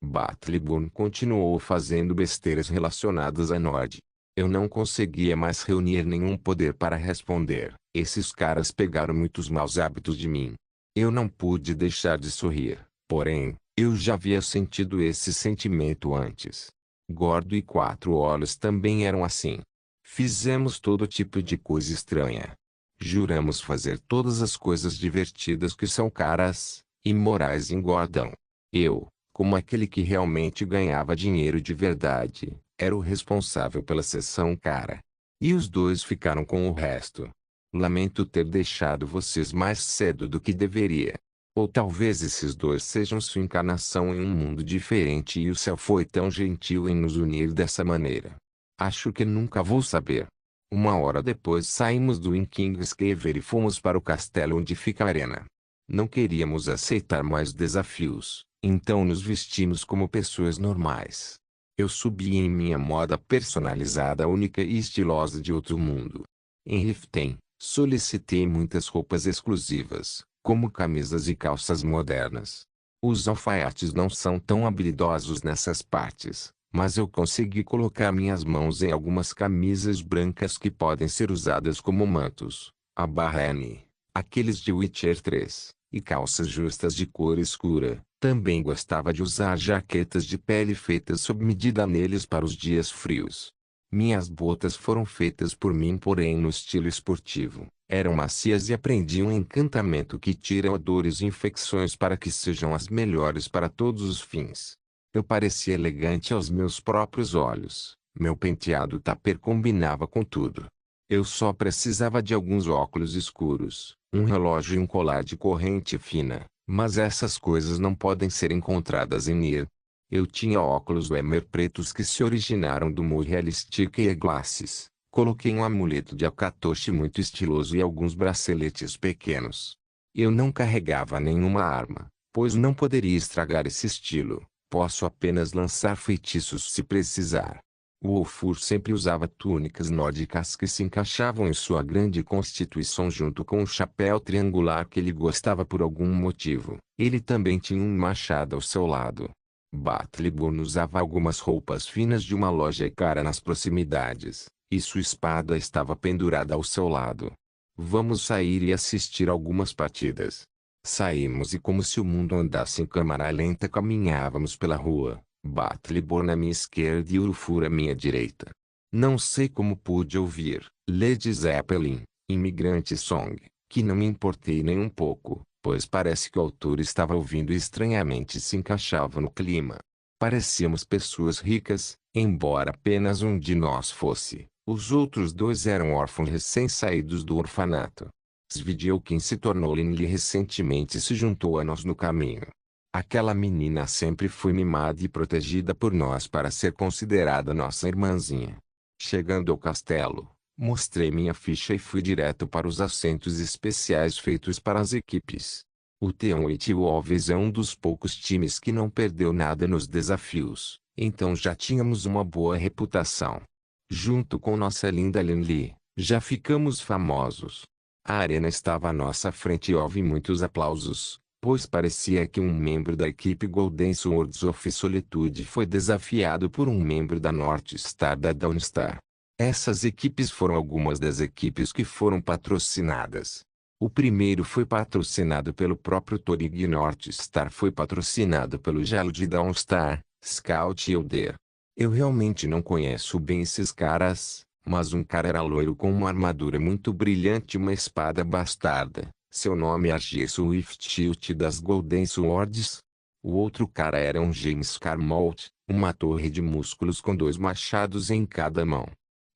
Battleborn continuou fazendo besteiras relacionadas a Nod. Eu não conseguia mais reunir nenhum poder para responder. Esses caras pegaram muitos maus hábitos de mim. Eu não pude deixar de sorrir, porém, eu já havia sentido esse sentimento antes. Gordo e Quatro Olhos também eram assim. Fizemos todo tipo de coisa estranha. Juramos fazer todas as coisas divertidas que são caras, imorais e engordam. Eu, como aquele que realmente ganhava dinheiro de verdade, era o responsável pela sessão cara. E os dois ficaram com o resto. Lamento ter deixado vocês mais cedo do que deveria. Ou talvez esses dois sejam sua encarnação em um mundo diferente e o céu foi tão gentil em nos unir dessa maneira. Acho que nunca vou saber. Uma hora depois saímos do Kingsclever e fomos para o castelo onde fica a arena. Não queríamos aceitar mais desafios, então nos vestimos como pessoas normais. Eu subi em minha moda personalizada única e estilosa de outro mundo. Em Riften, solicitei muitas roupas exclusivas, como camisas e calças modernas. Os alfaiates não são tão habilidosos nessas partes, mas eu consegui colocar minhas mãos em algumas camisas brancas que podem ser usadas como mantos, a barra N, aqueles de Witcher 3, e calças justas de cor escura. Também gostava de usar jaquetas de pele feitas sob medida neles para os dias frios. Minhas botas foram feitas por mim, porém no estilo esportivo. Eram macias e aprendi um encantamento que tira odores e infecções para que sejam as melhores para todos os fins. Eu parecia elegante aos meus próprios olhos. Meu penteado taper combinava com tudo. Eu só precisava de alguns óculos escuros, um relógio e um colar de corrente fina, mas essas coisas não podem ser encontradas em Nier. Eu tinha óculos Wehmer pretos que se originaram do Realistic Eyeglasses. Coloquei um amuleto de Akatoshi muito estiloso e alguns braceletes pequenos. Eu não carregava nenhuma arma, pois não poderia estragar esse estilo. Posso apenas lançar feitiços se precisar. O Ulfur sempre usava túnicas nórdicas que se encaixavam em sua grande constituição junto com o chapéu triangular que ele gostava por algum motivo. Ele também tinha um machado ao seu lado. Battleborn usava algumas roupas finas de uma loja cara nas proximidades, e sua espada estava pendurada ao seu lado. Vamos sair e assistir algumas partidas. Saímos e como se o mundo andasse em câmara lenta caminhávamos pela rua, Battleborn à minha esquerda e Ulfur à minha direita. Não sei como pude ouvir Led Zeppelin, Immigrant Song, que não me importei nem um pouco, pois parece que o autor estava ouvindo e estranhamente se encaixava no clima. Parecíamos pessoas ricas, embora apenas um de nós fosse. Os outros dois eram órfãos recém-saídos do orfanato. Svidiokin se tornou Linley recentemente e se juntou a nós no caminho. Aquela menina sempre foi mimada e protegida por nós para ser considerada nossa irmãzinha. Chegando ao castelo, mostrei minha ficha e fui direto para os assentos especiais feitos para as equipes. O T1 Wolves é um dos poucos times que não perdeu nada nos desafios, então já tínhamos uma boa reputação. Junto com nossa linda Linley, já ficamos famosos. A arena estava à nossa frente e houve muitos aplausos, pois parecia que um membro da equipe Golden Swords of Solitude foi desafiado por um membro da North Star da Dawnstar. Essas equipes foram algumas das equipes que foram patrocinadas. O primeiro foi patrocinado pelo próprio Torig e North Star foi patrocinado pelo Gelo de Dawnstar, Scout e Elder. Eu realmente não conheço bem esses caras, mas um cara era loiro com uma armadura muito brilhante e uma espada bastarda. Seu nome é Argie Swiftchild das Golden Swords. O outro cara era um James Carmalt, uma torre de músculos com 2 machados em cada mão.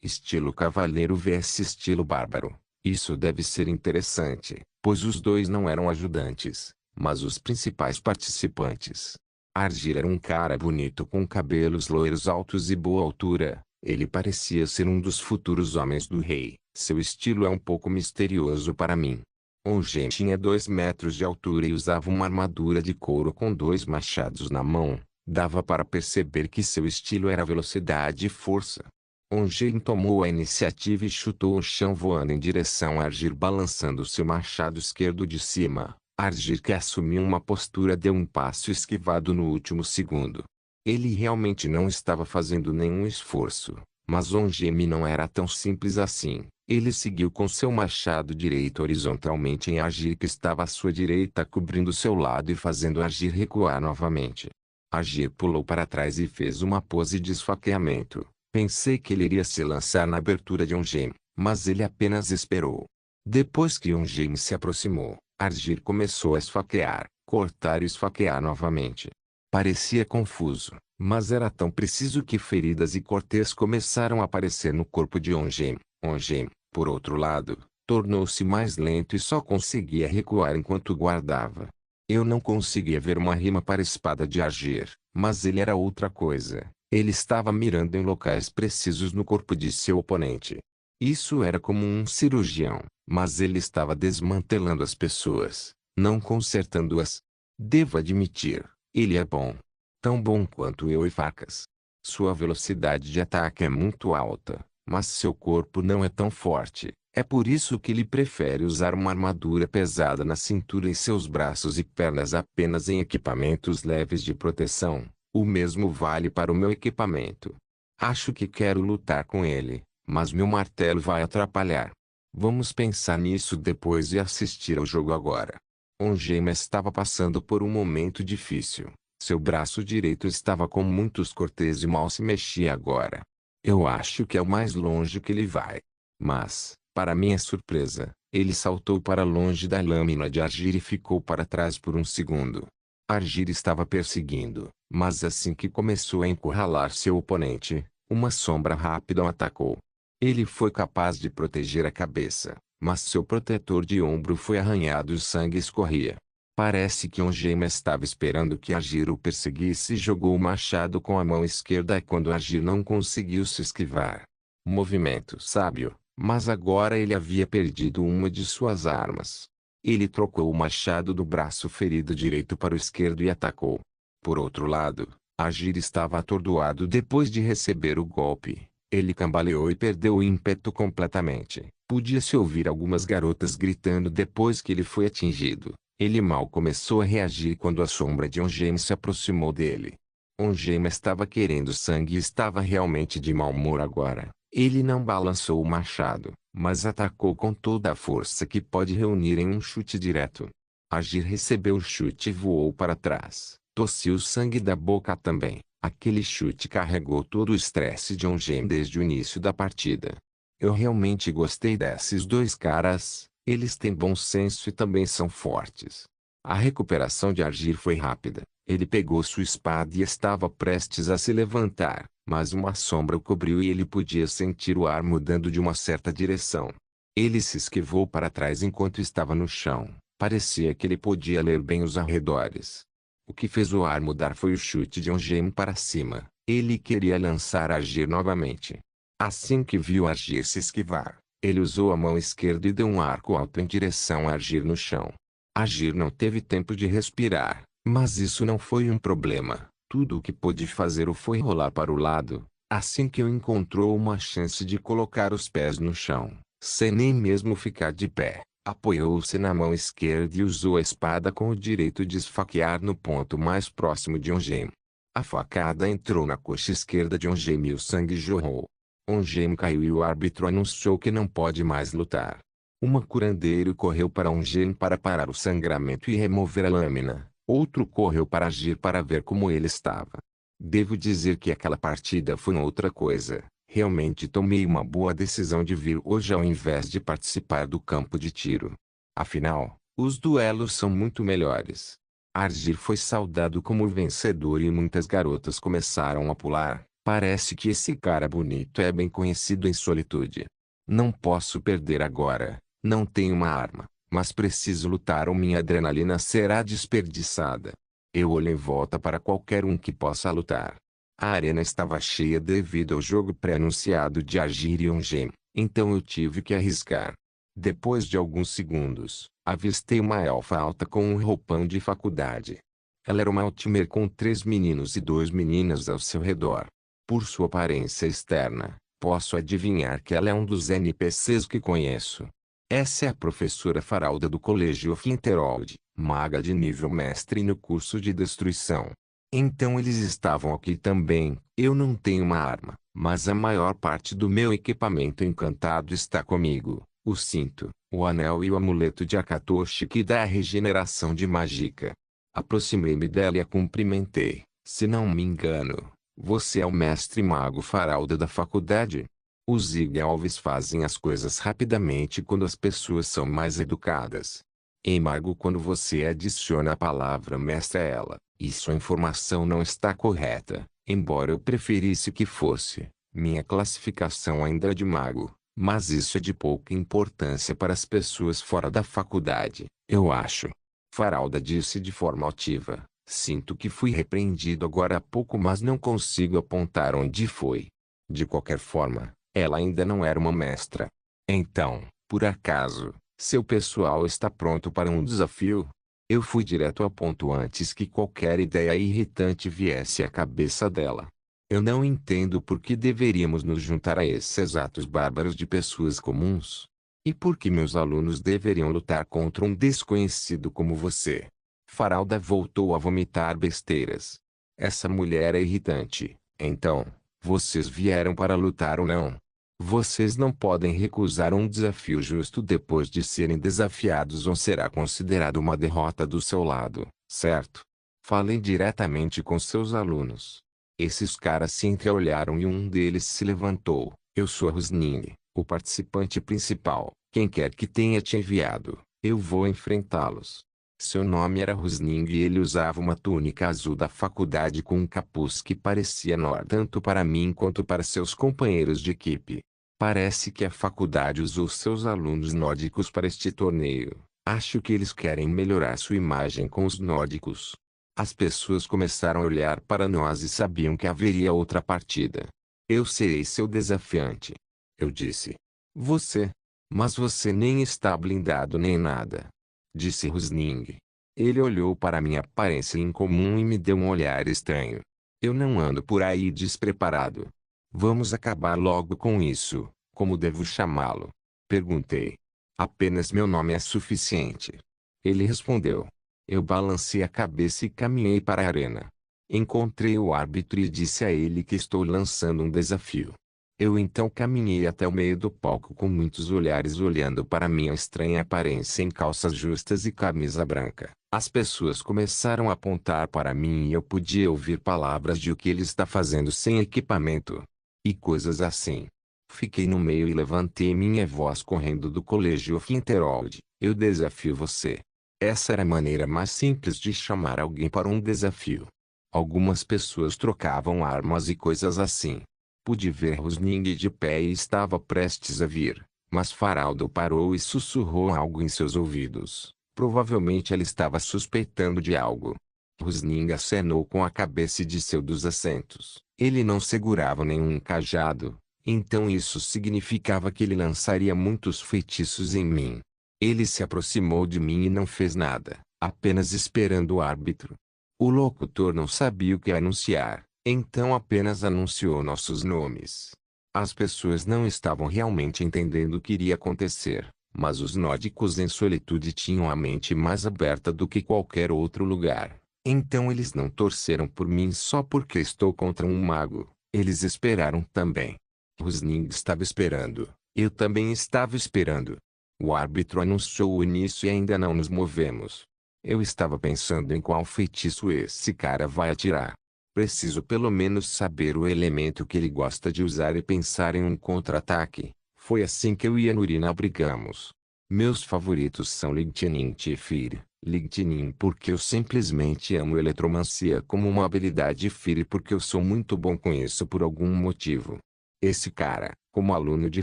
Estilo cavaleiro vs estilo bárbaro. Isso deve ser interessante, pois os dois não eram ajudantes, mas os principais participantes. Argir era um cara bonito com cabelos loiros altos e boa altura. Ele parecia ser um dos futuros homens do rei. Seu estilo é um pouco misterioso para mim. Ongen tinha 2 metros de altura e usava uma armadura de couro com 2 machados na mão. Dava para perceber que seu estilo era velocidade e força. Ongen tomou a iniciativa e chutou o chão voando em direção a Argir balançando seu machado esquerdo de cima. Argir, que assumiu uma postura, deu um passo esquivado no último segundo. Ele realmente não estava fazendo nenhum esforço, mas Ongen não era tão simples assim. Ele seguiu com seu machado direito horizontalmente em Argir, que estava à sua direita, cobrindo seu lado e fazendo Argir recuar novamente. Argir pulou para trás e fez uma pose de esfaqueamento. Pensei que ele iria se lançar na abertura de Ongen, mas ele apenas esperou. Depois que Ongen se aproximou, Argir começou a esfaquear, cortar e esfaquear novamente. Parecia confuso, mas era tão preciso que feridas e cortes começaram a aparecer no corpo de Ongen. Ongen, por outro lado, tornou-se mais lento e só conseguia recuar enquanto guardava. Eu não conseguia ver uma rima para a espada de Argir, mas ele era outra coisa. Ele estava mirando em locais precisos no corpo de seu oponente. Isso era como um cirurgião, mas ele estava desmantelando as pessoas, não consertando-as. Devo admitir, ele é bom. Tão bom quanto eu e facas. Sua velocidade de ataque é muito alta, mas seu corpo não é tão forte. É por isso que ele prefere usar uma armadura pesada na cintura e seus braços e pernas apenas em equipamentos leves de proteção. O mesmo vale para o meu equipamento. Acho que quero lutar com ele, mas meu martelo vai atrapalhar. Vamos pensar nisso depois e assistir ao jogo agora. Ongen estava passando por um momento difícil. Seu braço direito estava com muitos cortes e mal se mexia agora. Eu acho que é o mais longe que ele vai. Mas, para minha surpresa, ele saltou para longe da lâmina de Argir e ficou para trás por um segundo. Argir estava perseguindo, mas assim que começou a encurralar seu oponente, uma sombra rápida o atacou. Ele foi capaz de proteger a cabeça, mas seu protetor de ombro foi arranhado e o sangue escorria. Parece que Ongen estava esperando que Argir o perseguisse e jogou o machado com a mão esquerda quando Argir não conseguiu se esquivar. Movimento sábio, mas agora ele havia perdido uma de suas armas. Ele trocou o machado do braço ferido direito para o esquerdo e atacou. Por outro lado, Argir estava atordoado depois de receber o golpe. Ele cambaleou e perdeu o ímpeto completamente. Podia-se ouvir algumas garotas gritando depois que ele foi atingido. Ele mal começou a reagir quando a sombra de Ongen se aproximou dele. Ongen estava querendo sangue e estava realmente de mau humor agora. Ele não balançou o machado, mas atacou com toda a força que pode reunir em um chute direto. Argir recebeu o chute e voou para trás. Tossiu sangue da boca também. Aquele chute carregou todo o estresse de Ongen desde o início da partida. Eu realmente gostei desses dois caras. Eles têm bom senso e também são fortes. A recuperação de Argir foi rápida. Ele pegou sua espada e estava prestes a se levantar, mas uma sombra o cobriu e ele podia sentir o ar mudando de uma certa direção. Ele se esquivou para trás enquanto estava no chão. Parecia que ele podia ler bem os arredores. O que fez o ar mudar foi o chute de Ongen para cima. Ele queria lançar Argir novamente. Assim que viu Argir se esquivar, ele usou a mão esquerda e deu um arco alto em direção a Argir no chão. Argir não teve tempo de respirar, mas isso não foi um problema. Tudo o que pôde fazer foi rolar para o lado, assim que encontrou uma chance de colocar os pés no chão, sem nem mesmo ficar de pé. Apoiou-se na mão esquerda e usou a espada com o direito de esfaquear no ponto mais próximo de Ongen. A facada entrou na coxa esquerda de Ongen e o sangue jorrou. Ongen caiu e o árbitro anunciou que não pode mais lutar. Uma curandeiro correu para Ongen para parar o sangramento e remover a lâmina. Outro correu para Argir para ver como ele estava. Devo dizer que aquela partida foi outra coisa. Realmente tomei uma boa decisão de vir hoje ao invés de participar do campo de tiro. Afinal, os duelos são muito melhores. Argir foi saudado como vencedor e muitas garotas começaram a pular. Parece que esse cara bonito é bem conhecido em solitude. Não posso perder agora. Não tenho uma arma, mas preciso lutar ou minha adrenalina será desperdiçada. Eu olho em volta para qualquer um que possa lutar. A arena estava cheia devido ao jogo pré-anunciado de Argir e Ongem, então eu tive que arriscar. Depois de alguns segundos, avistei uma elfa alta com um roupão de faculdade. Ela era uma Altimer com 3 meninos e 2 meninas ao seu redor. Por sua aparência externa, posso adivinhar que ela é um dos NPCs que conheço. Essa é a professora Faralda do Colégio Finterold, maga de nível mestre no curso de destruição. Então eles estavam aqui também. Eu não tenho uma arma, mas a maior parte do meu equipamento encantado está comigo. O cinto, o anel e o amuleto de Akatoshi que dá a regeneração de mágica. Aproximei-me dela e a cumprimentei. Se não me engano, você é o mestre mago Faralda da faculdade? Os Zig Alves fazem as coisas rapidamente quando as pessoas são mais educadas. Em mago, quando você adiciona a palavra mestre a ela, e sua informação não está correta, embora eu preferisse que fosse, minha classificação ainda é de mago. Mas isso é de pouca importância para as pessoas fora da faculdade, eu acho. Faralda disse de forma altiva. Sinto que fui repreendido agora há pouco, mas não consigo apontar onde foi. De qualquer forma, ela ainda não era uma mestra. Então, por acaso, seu pessoal está pronto para um desafio? Eu fui direto ao ponto antes que qualquer ideia irritante viesse à cabeça dela. Eu não entendo por que deveríamos nos juntar a esses atos bárbaros de pessoas comuns. E por que meus alunos deveriam lutar contra um desconhecido como você? Faralda voltou a vomitar besteiras. Essa mulher é irritante. Então, vocês vieram para lutar ou não? Vocês não podem recusar um desafio justo depois de serem desafiados ou será considerado uma derrota do seu lado, certo? Falem diretamente com seus alunos. Esses caras se entreolharam e um deles se levantou. Eu sou Rusning, o participante principal. Quem quer que tenha te enviado, eu vou enfrentá-los. Seu nome era Rusning e ele usava uma túnica azul da faculdade com um capuz que parecia enorme tanto para mim quanto para seus companheiros de equipe. Parece que a faculdade usou seus alunos nórdicos para este torneio. Acho que eles querem melhorar sua imagem com os nórdicos. As pessoas começaram a olhar para nós e sabiam que haveria outra partida. Eu serei seu desafiante. Eu disse. Você? Mas você nem está blindado nem nada. Disse Rusning. Ele olhou para minha aparência incomum e me deu um olhar estranho. Eu não ando por aí despreparado. Vamos acabar logo com isso. Como devo chamá-lo? Perguntei. Apenas meu nome é suficiente. Ele respondeu. Eu balancei a cabeça e caminhei para a arena. Encontrei o árbitro e disse a ele que estou lançando um desafio. Eu então caminhei até o meio do palco com muitos olhares olhando para minha estranha aparência em calças justas e camisa branca. As pessoas começaram a apontar para mim e eu podia ouvir palavras de o que ele está fazendo sem equipamento. E coisas assim. Fiquei no meio e levantei minha voz correndo do colégio Finterold. Eu desafio você. Essa era a maneira mais simples de chamar alguém para um desafio. Algumas pessoas trocavam armas e coisas assim. Pude ver Rusning de pé e estava prestes a vir, mas Faralda parou e sussurrou algo em seus ouvidos. Provavelmente ela estava suspeitando de algo. Rusning acenou com a cabeça e desceu dos assentos. Ele não segurava nenhum cajado, então isso significava que ele lançaria muitos feitiços em mim. Ele se aproximou de mim e não fez nada, apenas esperando o árbitro. O locutor não sabia o que anunciar, então apenas anunciou nossos nomes. As pessoas não estavam realmente entendendo o que iria acontecer, mas os nórdicos em solitude tinham a mente mais aberta do que qualquer outro lugar. Então eles não torceram por mim só porque estou contra um mago, eles esperaram também. Rusning estava esperando, eu também estava esperando. O árbitro anunciou o início e ainda não nos movemos. Eu estava pensando em qual feitiço esse cara vai atirar. Preciso pelo menos saber o elemento que ele gosta de usar e pensar em um contra-ataque. Foi assim que eu e a Nurina brigamos. Meus favoritos são Lightning e Fire, Lightning porque eu simplesmente amo eletromancia como uma habilidade, e Fire porque eu sou muito bom com isso por algum motivo. Esse cara, como aluno de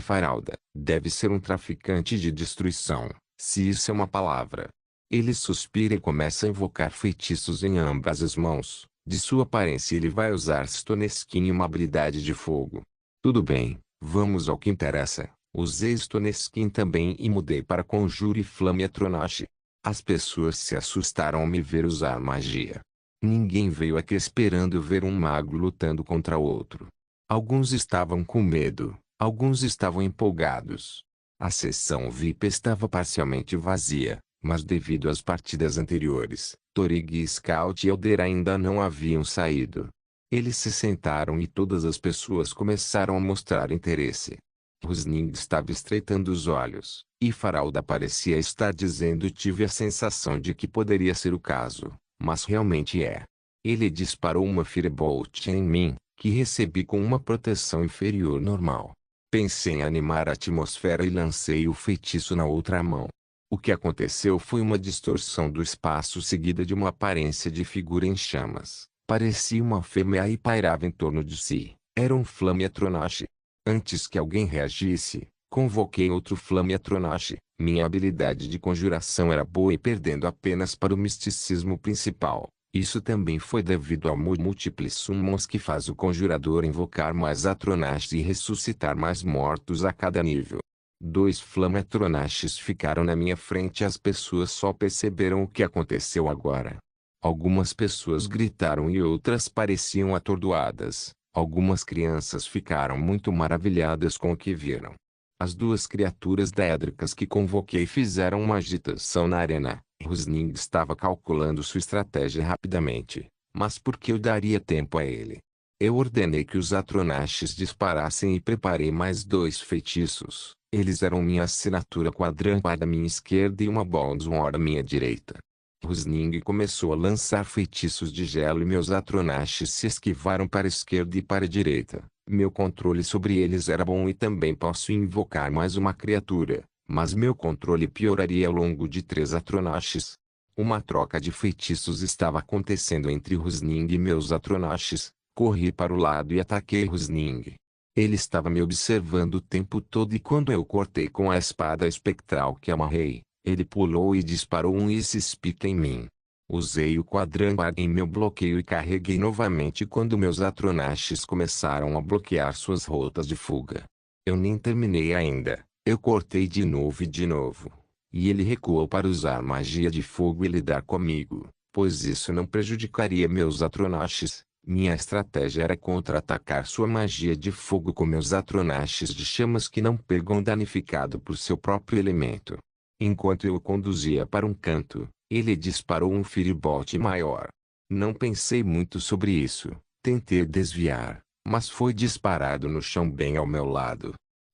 Faralda, deve ser um traficante de destruição, se isso é uma palavra. Ele suspira e começa a invocar feitiços em ambas as mãos. De sua aparência ele vai usar Stoneskin, uma habilidade de fogo. Tudo bem, vamos ao que interessa. Usei Stoneskin também e mudei para Conjure e Flame Atronache. As pessoas se assustaram ao me ver usar magia. Ninguém veio aqui esperando ver um mago lutando contra outro. Alguns estavam com medo, alguns estavam empolgados. A sessão VIP estava parcialmente vazia, mas devido às partidas anteriores, Torig, Scout e Elder ainda não haviam saído. Eles se sentaram e todas as pessoas começaram a mostrar interesse. Rusning estava estreitando os olhos, e Faralda parecia estar dizendo: tive a sensação de que poderia ser o caso, mas realmente é. Ele disparou uma Firebolt em mim, que recebi com uma proteção inferior normal. Pensei em animar a atmosfera e lancei o feitiço na outra mão. O que aconteceu foi uma distorção do espaço seguida de uma aparência de figura em chamas. Parecia uma fêmea e pairava em torno de si. Era um Flame Atronache. Antes que alguém reagisse, convoquei outro Flame Atronache. Minha habilidade de conjuração era boa e perdendo apenas para o misticismo principal. Isso também foi devido ao múltiples summons que faz o conjurador invocar mais Atronaches e ressuscitar mais mortos a cada nível. 2 Flame Atronaches ficaram na minha frente e as pessoas só perceberam o que aconteceu agora. Algumas pessoas gritaram e outras pareciam atordoadas. Algumas crianças ficaram muito maravilhadas com o que viram. As 2 criaturas daédricas que convoquei fizeram uma agitação na arena. Rusning estava calculando sua estratégia rapidamente, mas por que eu daria tempo a ele? Eu ordenei que os Atronaches disparassem e preparei mais 2 feitiços. Eles eram minha assinatura quadrâmpara à minha esquerda e uma Bondsword à minha direita. Rusning começou a lançar feitiços de gelo e meus Atronaches se esquivaram para a esquerda e para a direita. Meu controle sobre eles era bom e também posso invocar mais uma criatura, mas meu controle pioraria ao longo de 3 Atronaches. Uma troca de feitiços estava acontecendo entre Rusning e meus Atronaches. Corri para o lado e ataquei Rusning. Ele estava me observando o tempo todo e quando eu cortei com a espada espectral que amarrei, ele pulou e disparou um Ice Spit em mim. Usei o quadrâmpar em meu bloqueio e carreguei novamente quando meus Atronaches começaram a bloquear suas rotas de fuga. Eu nem terminei ainda. Eu cortei de novo e de novo. E ele recuou para usar magia de fogo e lidar comigo, pois isso não prejudicaria meus Atronaches. Minha estratégia era contra-atacar sua magia de fogo com meus Atronaches de chamas que não pegam danificado por seu próprio elemento. Enquanto eu o conduzia para um canto, ele disparou um Firebolt maior. Não pensei muito sobre isso, tentei desviar, mas foi disparado no chão bem ao meu lado.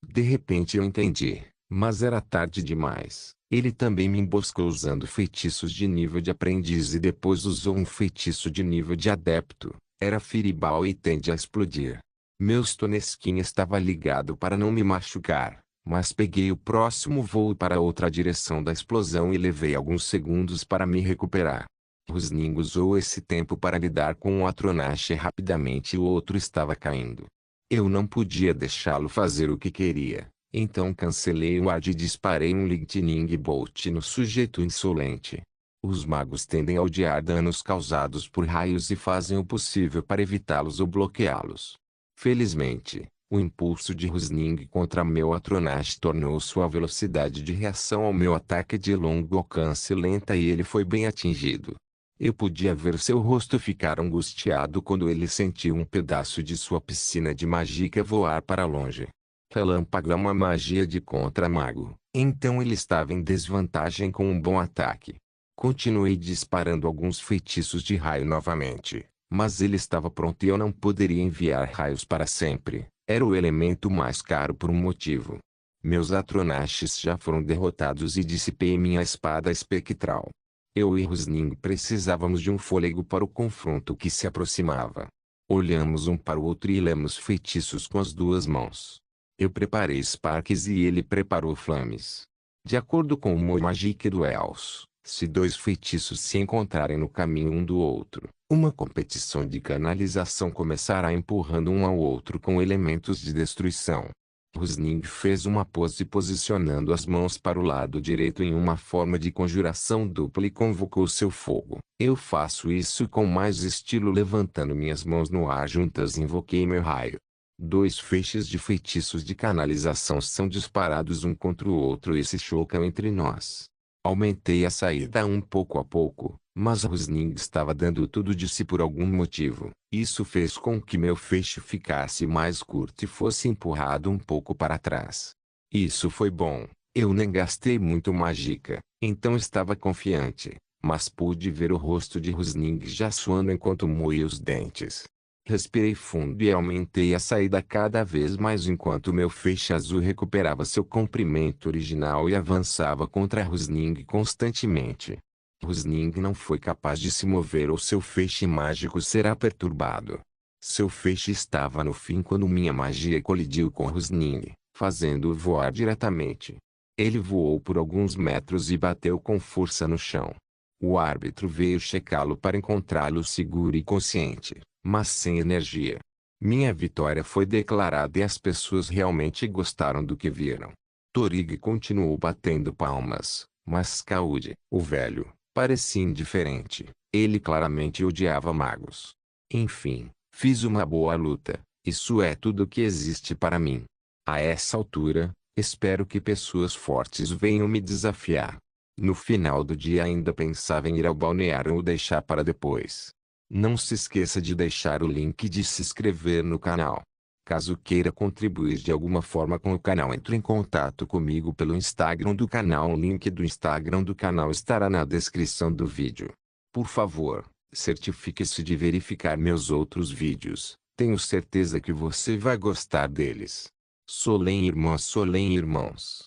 De repente eu entendi, mas era tarde demais. Ele também me emboscou usando feitiços de nível de aprendiz e depois usou um feitiço de nível de adepto. Era Fireball e tende a explodir. Meu Stoneskin estava ligado para não me machucar, mas peguei o próximo voo para outra direção da explosão e levei alguns segundos para me recuperar. Rusning usou esse tempo para lidar com o Atronache rapidamente e o outro estava caindo. Eu não podia deixá-lo fazer o que queria, então cancelei o ad e disparei um Lightning Bolt no sujeito insolente. Os magos tendem a odiar danos causados por raios e fazem o possível para evitá-los ou bloqueá-los. Felizmente, o impulso de Rusning contra meu Atronache tornou sua velocidade de reação ao meu ataque de longo alcance lenta e ele foi bem atingido. Eu podia ver seu rosto ficar angustiado quando ele sentiu um pedaço de sua piscina de magia voar para longe. Relâmpago é uma magia de contra-mago, então ele estava em desvantagem com um bom ataque. Continuei disparando alguns feitiços de raio novamente, mas ele estava pronto e eu não poderia enviar raios para sempre. Era o elemento mais caro por um motivo. Meus Atronaches já foram derrotados e dissipei minha espada espectral. Eu e Rusning precisávamos de um fôlego para o confronto que se aproximava. Olhamos um para o outro e lemos feitiços com as 2 mãos. Eu preparei Sparks e ele preparou Flames. De acordo com o Magic Duels, Se dois feitiços se encontrarem no caminho um do outro, uma competição de canalização começará empurrando um ao outro com elementos de destruição. Rusning fez uma pose posicionando as mãos para o lado direito em uma forma de conjuração dupla e convocou seu fogo. Eu faço isso com mais estilo, levantando minhas mãos no ar juntas invoquei meu raio. Dois feixes de feitiços de canalização são disparados um contra o outro e se chocam entre nós. Aumentei a saída um pouco a pouco, mas Rusning estava dando tudo de si por algum motivo. Isso fez com que meu feixe ficasse mais curto e fosse empurrado um pouco para trás. Isso foi bom. Eu nem gastei muito mágica, então estava confiante, mas pude ver o rosto de Rusning já suando enquanto moía os dentes. Respirei fundo e aumentei a saída cada vez mais enquanto meu feixe azul recuperava seu comprimento original e avançava contra Rusning constantemente. Rusning não foi capaz de se mover ou seu feixe mágico será perturbado. Seu feixe estava no fim quando minha magia colidiu com Rusning, fazendo-o voar diretamente. Ele voou por alguns metros e bateu com força no chão. O árbitro veio checá-lo para encontrá-lo seguro e consciente, mas sem energia. Minha vitória foi declarada e as pessoas realmente gostaram do que viram. Torigi continuou batendo palmas, mas Kaudi, o velho, parecia indiferente. Ele claramente odiava magos. Enfim, fiz uma boa luta. Isso é tudo que existe para mim. A essa altura, espero que pessoas fortes venham me desafiar. No final do dia ainda pensava em ir ao balneário ou deixar para depois. Não se esqueça de deixar o link e de se inscrever no canal. Caso queira contribuir de alguma forma com o canal, entre em contato comigo pelo Instagram do canal. O link do Instagram do canal estará na descrição do vídeo. Por favor, certifique-se de verificar meus outros vídeos. Tenho certeza que você vai gostar deles. Solem irmãos.